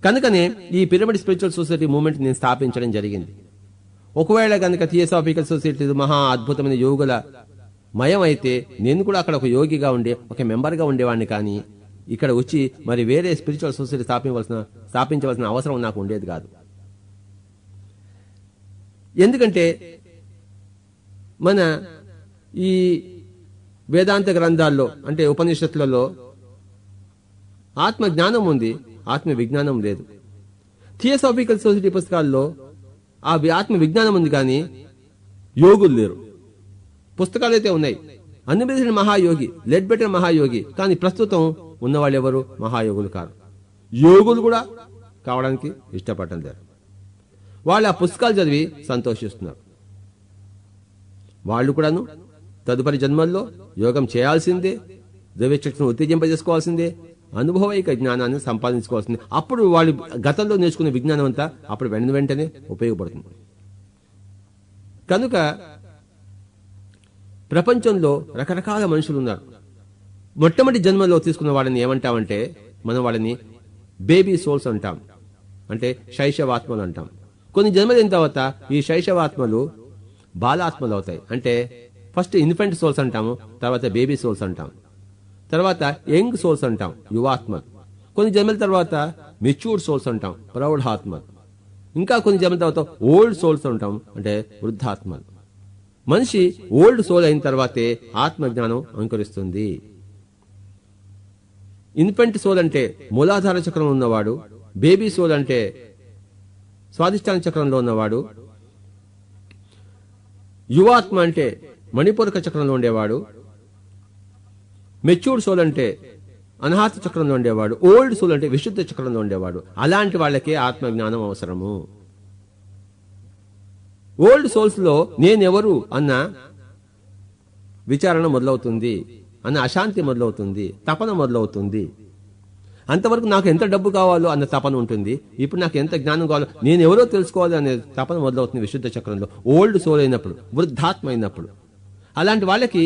కనుకనే ఈ పిరమిడ్ స్పిరిచువల్ సొసైటీ మూవ్మెంట్ నేను స్థాపించడం జరిగింది. ఒకవేళ కనుక థియోసాఫికల్ సొసైటీ మహా అద్భుతమైన యోగుల మయం అయితే నేను కూడా అక్కడ ఒక యోగిగా ఉండే ఒక మెంబర్గా ఉండేవాడిని. కానీ ఇక్కడ వచ్చి మరి వేరే స్పిరిచువల్ సొసైటీ స్థాపించవలసిన అవసరం నాకు ఉండేది కాదు. ఎందుకంటే మన ఈ వేదాంత గ్రంథాల్లో అంటే ఉపనిషత్తులలో ఆత్మ జ్ఞానం ఉంది, ఆత్మ విజ్ఞానం లేదు. థియోసాఫికల్ సొసైటీ పుస్తకాల్లో ఆ ఆత్మ విజ్ఞానం ఉంది, కానీ యోగులు లేరు. పుస్తకాలు అయితే ఉన్నాయి, అన్వేషణ మహాయోగి, లెడ్ బెటర్ మహాయోగి, కానీ ప్రస్తుతం ఉన్నవాళ్ళు ఎవరు మహాయోగులు కారు. యోగులు కూడా కావడానికి ఇష్టపడటం లేరు. వాళ్ళు ఆ పుస్తకాలు చదివి సంతోషిస్తున్నారు. వాళ్ళు కూడాను తదుపరి జన్మల్లో యోగం చేయాల్సిందే, దివ్యచక్షును ఉత్తేజింపజేసుకోవాల్సిందే, అనుభవైక జ్ఞానాన్ని సంపాదించుకోవాల్సిందే. అప్పుడు వాళ్ళు గతంలో నేర్చుకున్న విజ్ఞానం అంతా అప్పుడు వెంటనే ఉపయోగపడుతుంది. కనుక ప్రపంచంలో రకరకాల మనుషులు ఉన్నారు. మొట్టమొదటి జన్మలో తీసుకున్న వాళ్ళని ఏమంటామంటే మనం వాళ్ళని బేబీ సోల్స్ అంటాం, అంటే శైశవాత్మలు అంటాం. కొన్ని జన్మలైన తర్వాత ఈ శైశవాత్మలు బాలాత్మలు అవుతాయి. అంటే ఫస్ట్ ఇన్ఫెంట్ సోల్స్ అంటాము, తర్వాత బేబీ సోల్స్ అంటాం, తర్వాత యంగ్ సోల్స్ అంటాం, యువాత్మలు. కొన్ని జన్మల తర్వాత మెచ్యూర్డ్ సోల్స్ అంటాం, ప్రౌఢాత్మలు. ఇంకా కొన్ని జన్మల తర్వాత ఓల్డ్ సోల్స్ అంటాం, అంటే వృద్ధాత్మలు. మనిషి ఓల్డ్ సోల్ అయిన తర్వాతే ఆత్మజ్ఞానం అంకురిస్తుంది. ఇన్ఫెంట్ సోల్ అంటే మూలాధార చక్రంలో ఉన్నవాడు, బేబీ సోల్ అంటే స్వాదిష్టాన చక్రంలో ఉన్నవాడు, యువాత్మ అంటే మణిపూరక చక్రంలో ఉండేవాడు, మెచ్యూర్డ్ సోల్ అంటే అనాహత చక్రంలో ఉండేవాడు, ఓల్డ్ సోల్ అంటే విశుద్ధ చక్రంలో ఉండేవాడు. అలాంటి వాళ్ళకే ఆత్మజ్ఞానం అవసరము. ఓల్డ్ సోల్స్ లో నేనెవరు అన్న విచారణ మొదలవుతుంది, అన్న అశాంతి మొదలవుతుంది, తపన మొదలవుతుంది. అంతవరకు నాకు ఎంత డబ్బు కావాలో అన్న తపన ఉంటుంది. ఇప్పుడు నాకు ఎంత జ్ఞానం కావాలో, నేను ఎవరో తెలుసుకోవాలి అనే తపన మొదలవుతుంది విశుద్ధ చక్రంలో, ఓల్డ్ సోల్ అయినప్పుడు, వృద్ధాత్మ అయినప్పుడు. అలాంటి వాళ్ళకి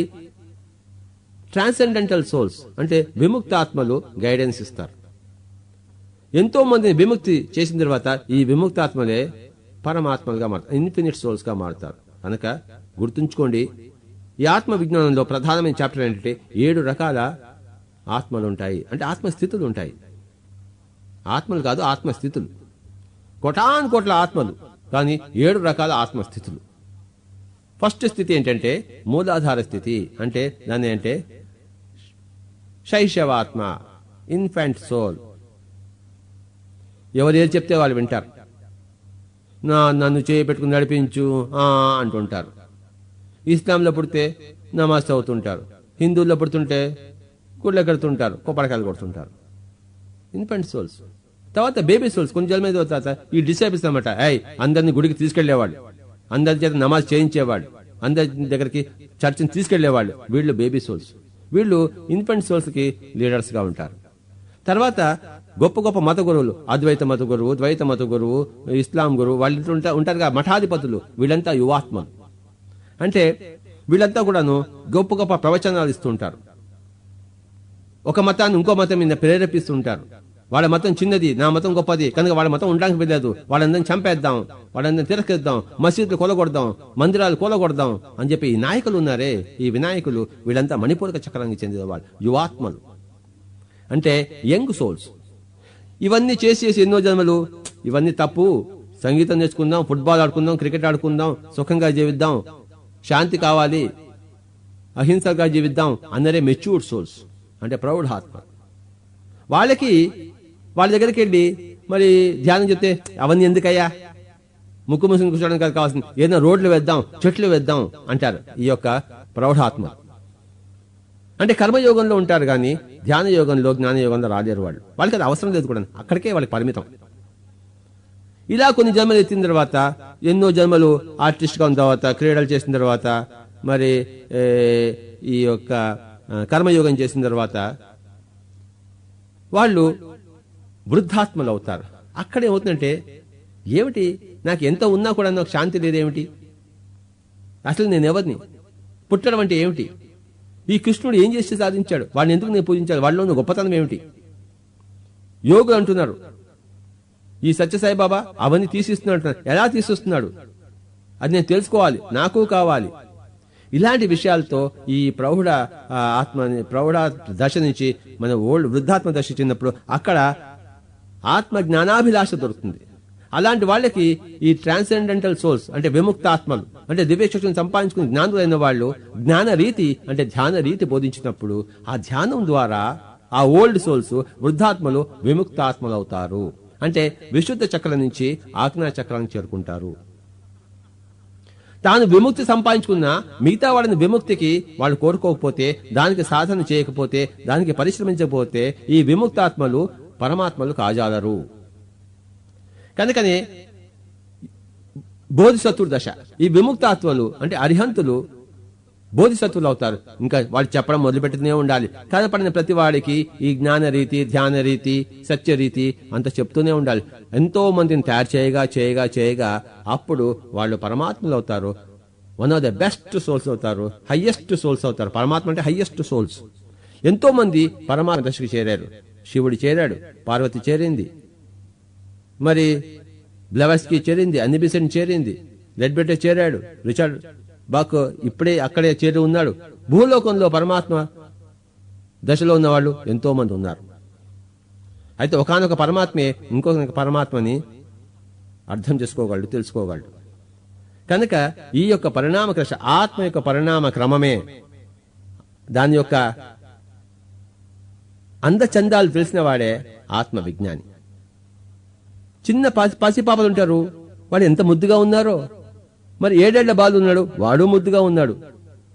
ట్రాన్సెండెంటల్ సోల్స్ అంటే విముక్త ఆత్మలు గైడెన్స్ ఇస్తారు. ఎంతో మందిని విముక్తి చేసిన తర్వాత ఈ విముక్తాత్మలే పరమాత్మలుగా మారుతారు, ఇన్ఫినిట్ సోల్స్ గా మారుతారు. కనుక గుర్తుంచుకోండి, ఈ ఆత్మ విజ్ఞానంలో ప్రధానమైన చాప్టర్ ఏంటంటే 7 రకాల ఆత్మలు ఉంటాయి, అంటే ఆత్మస్థితులు ఉంటాయి. ఆత్మలు కాదు, ఆత్మస్థితులు. కోటాను కోట్ల ఆత్మలు, కానీ 7 రకాల ఆత్మస్థితులు. ఫస్ట్ స్థితి ఏంటంటే మూలాధార స్థితి, అంటే దాన్ని అంటే శైశవాత్మ, ఇన్ఫాంట్ సోల్. ఎవరు ఏది చెప్తే వాళ్ళు వింటారు. నన్ను చేపెట్టుకుని నడిపించు అంటుంటారు. ఇస్లాంలో పుడితే నమాజ్ చదువుతుంటారు, హిందువుల్లో పుడుతుంటే గుడ్లు కడుతుంటారు, కొబ్బరికాయలు కొడుతుంటారు. Infant souls. తర్వాత బేబీ సోల్స్. కొన్ని జన్మ తర్వాత ఈ డిసైబుల్స్ అన్నమాట. అందరిని గుడికి తీసుకెళ్లేవాళ్ళు, అందరి చేత నమాజ్ చేయించేవాళ్ళు, అందరి దగ్గరికి చర్చిని తీసుకెళ్లేవాళ్ళు. వీళ్ళు బేబీ సోల్స్. వీళ్ళు ఇన్ఫెంట్ సోల్స్ కి లీడర్స్ గా ఉంటారు. తర్వాత గొప్ప గొప్ప మత గురువులు, అద్వైత మత గురువు, ద్వైత మత గురువు, ఇస్లాం గురువు, వాళ్ళు ఉంటారుగా మఠాధిపతులు. వీళ్ళంతా యువాత్మలు. అంటే వీళ్ళంతా కూడాను గొప్ప గొప్ప ప్రవచనాలు ఇస్తుంటారు. ఒక మతాన్ని ఇంకో మతం మీద ప్రేరేపిస్తుంటారు. వాళ్ళ మతం చిన్నది, నా మతం గొప్పది, కనుక వాళ్ళ మతం ఉండడానికి వెళ్ళలేదు, వాళ్ళందరినీ చంపేద్దాం, వాళ్ళందరినీ తిరస్కరిద్దాం, మసీదులు కూలగొడదాం, మందిరాలు కూలగొడదాం అని చెప్పి ఈ నాయకులు ఉన్నారే, ఈ వినాయకులు, వీళ్ళంతా మణిపూరక చక్రానికి చెందిన వాళ్ళు, యువాత్మలు. అంటే యంగ్ సోల్స్. ఇవన్నీ చేసి ఎన్నో జన్మలు, ఇవన్నీ తప్పు, సంగీతం నేర్చుకుందాం, ఫుట్బాల్ ఆడుకుందాం, క్రికెట్ ఆడుకుందాం, సుఖంగా జీవిద్దాం, శాంతి కావాలి, అహింసగా జీవిద్దాం అన్నరే మెచ్యూర్డ్ సోల్స్, అంటే ప్రౌఢాత్మ. వాళ్ళ దగ్గరికి వెళ్ళి మరి ధ్యానం చెప్తే అవన్నీ ఎందుకయ్యా, ముక్కు ముసుగు కూర్చోడానికి కావాల్సింది, ఏదైనా రోడ్లు వేద్దాం, చెట్లు వేద్దాం అంటారు ఈ యొక్క ప్రౌఢాత్మ. అంటే కర్మయోగంలో ఉంటారు, కానీ ధ్యాన యోగంలో, జ్ఞాన యోగంలో రాలేరు వాళ్ళు. వాళ్ళకి అది అవసరం లేదు కూడా, అక్కడికే వాళ్ళకి పరిమితం. ఇలా కొన్ని జన్మలు ఎత్తిన తర్వాత, ఎన్నో జన్మలు ఆర్టిస్ట్ గా ఉన్న తర్వాత, క్రీడలు చేసిన తర్వాత, మరి ఈ యొక్క కర్మయోగం చేసిన తర్వాత వాళ్ళు వృద్ధాత్మలు అవుతారు. అక్కడేమవుతుందంటే, ఏమిటి నాకు ఎంత ఉన్నా కూడా నాకు శాంతి లేదేమిటి, అసలు నేను ఎవరిని, పుట్టడం అంటే ఏమిటి, ఈ కృష్ణుడు ఏం చేసి సాధించాడు, వాడిని ఎందుకు నేను పూజించాలి, వాళ్ళలో ఉన్న గొప్పతనం ఏమిటి. యోగులు అంటున్నారు ఈ సత్యసాయిబాబా అవన్నీ తీసిస్తున్నాడు. ఎలా తీసిస్తున్నాడు అది నేను తెలుసుకోవాలి, నాకు కావాలి. ఇలాంటి విషయాలతో ఈ ప్రౌఢ ప్రౌఢ దశ నుంచి మన వృద్ధాత్మ దశ చెందినప్పుడు అక్కడ ఆత్మ జ్ఞానాభిలాష దొరుకుతుంది. అలాంటి వాళ్ళకి ఈ ట్రాన్సెండెంటల్ సోల్స్ అంటే విముక్త ఆత్మలు అంటే దివ్యశక్తిని సంపాదించుకుని జ్ఞానులైన వాళ్ళు జ్ఞాన రీతి అంటే ధ్యాన రీతి బోధించినప్పుడు ఆ ధ్యానం ద్వారా ఆ ఓల్డ్ సోల్స్ వృద్ధాత్మలు విముక్త ఆత్మలు అవుతారు. అంటే విశుద్ధ చక్రం నుంచి ఆజ్ఞా చక్రానికి చేరుకుంటారు. తాను విముక్తి సంపాదించుకున్న మిగతా వాళ్ళని విముక్తికి వాళ్ళు కోరుకోకపోతే, దానికి సాధన చేయకపోతే, దానికి పరిశ్రమించకపోతే ఈ విముక్తాత్మలు పరమాత్మలు కాజాలరు. కనుకనే బోధిసత్వుడు దశ ఈ విముక్తాత్మలు అంటే అరిహంతులు బోధిసత్వులు అవుతారు. ఇంకా వాళ్ళు చెప్పడం మొదలుపెట్టుతూనే ఉండాలి. కనపడిన ప్రతి వాడికి ఈ జ్ఞాన రీతి, ధ్యాన రీతి, సత్య రీతి అంత చెప్తూనే ఉండాలి. ఎంతో మందిని తయారు చేయగా చేయగా చేయగా అప్పుడు వాళ్ళు పరమాత్మలు అవుతారు. One of the best souls అవుతారు, హైయెస్ట్ సోల్స్ అవుతారు. పరమాత్మ అంటే హైయెస్ట్ సోల్స్. ఎంతో మంది పరమాత్మ దశకు చేరారు. శివుడు చేరాడు, పార్వతి చేరింది, మరి బ్లెవస్కి చేరింది, అన్నిబిసెంట్ చేరింది, లెడ్బెట్టే చేరాడు, రిచర్డ్ బాక్ ఇప్పుడే అక్కడే చేరి ఉన్నాడు. భూలోకంలో పరమాత్మ దశలో ఉన్న వాళ్ళు ఎంతో మంది ఉన్నారు. అయితే ఒకానొక పరమాత్మే ఇంకొక పరమాత్మని అర్థం చేసుకోగలడు, తెలుసుకోగలడు. కనుక ఈ యొక్క పరిణామ క్రమ ఆత్మ యొక్క పరిణామ క్రమమే దాని యొక్క అందచందాలు తెలిసిన వాడే ఆత్మ విజ్ఞాని. చిన్న పసిపాపలు ఉంటారు, వాడు ఎంత ముద్దుగా ఉన్నారో. మరి 7 ఏళ్ల బాలు ఉన్నాడు, వాడు ముద్దుగా ఉన్నాడు.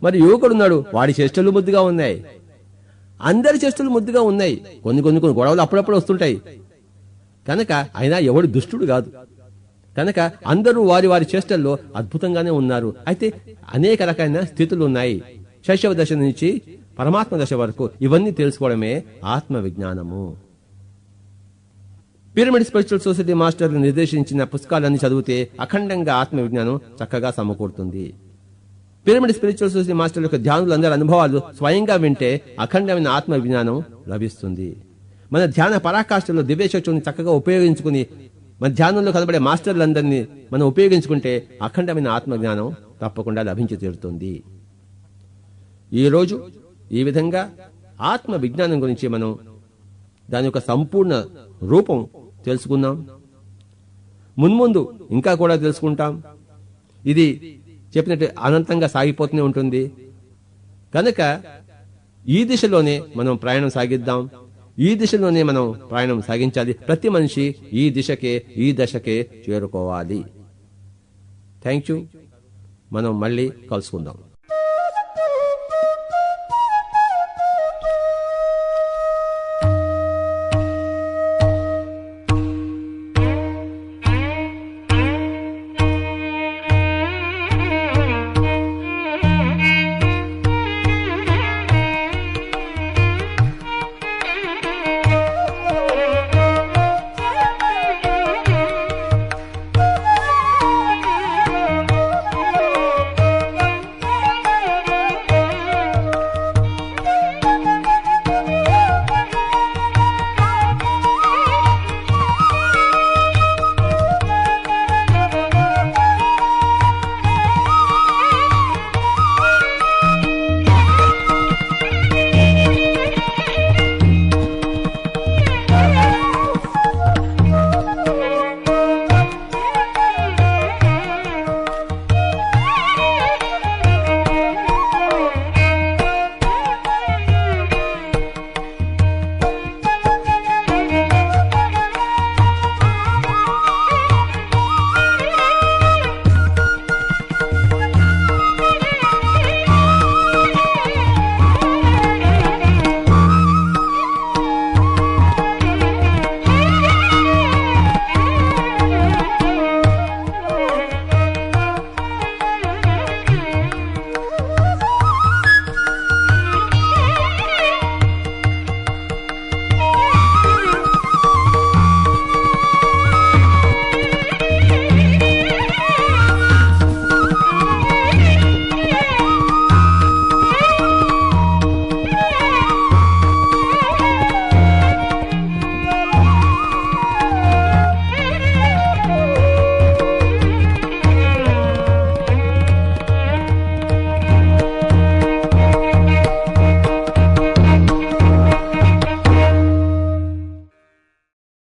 మరి యువకుడు ఉన్నాడు, వాడి చేష్టలు ముద్దుగా ఉన్నాయి. అందరి చేష్టలు ముద్దుగా ఉన్నాయి. కొన్ని గొడవలు అప్పుడప్పుడు వస్తుంటాయి. కనుక అయినా ఎవడు దుష్టుడు కాదు. కనుక అందరూ వారి వారి చేష్టల్లో అద్భుతంగానే ఉన్నారు. అయితే అనేక రకమైన స్థితులు ఉన్నాయి. శైశవ దశ నుంచి పరమాత్మ దశ వరకు ఇవన్నీ తెలుసుకోవడమే ఆత్మ విజ్ఞానము. పిరమిడ్ స్పిరిచువల్ సొసైటీ మాస్టర్లు నిర్దేశించిన పుస్తకాలన్నీ చదివితే అఖండంగా ఆత్మ విజ్ఞానం చక్కగా సమకూరుతుంది. పిరమిడ్ స్పిరిచువల్ సొసైటీ మాస్టర్ల యొక్క ధ్యానులందరి అనుభవాలు స్వయంగా వింటే అఖండమైన ఆత్మ విజ్ఞానం లభిస్తుంది. మన ధ్యాన పరాకాష్ఠలో దివ్యశక్తిని చక్కగా ఉపయోగించుకుని మన ధ్యానంలో కనబడే మాస్టర్లందరినీ మనం ఉపయోగించుకుంటే అఖండమైన ఆత్మ జ్ఞానం తప్పకుండా లభించి తీరుతుంది. ఈరోజు ఈ విధంగా ఆత్మ విజ్ఞానం గురించి మనం దాని యొక్క సంపూర్ణ రూపం తెలుసుకున్నాం. మున్ముందు ఇంకా కూడా తెలుసుకుంటాం. ఇది చెప్పినట్టు అనంతంగా సాగిపోతూనే ఉంటుంది. కనుక ఈ దిశలోనే మనం ప్రయాణం సాగిద్దాం. ఈ దిశలోనే మనం ప్రయాణం సాగించాలి. ప్రతి మనిషి ఈ దిశకే, ఈ దశకే చేరుకోవాలి. Thank you. మనం మళ్ళీ కలుసుకుందాం.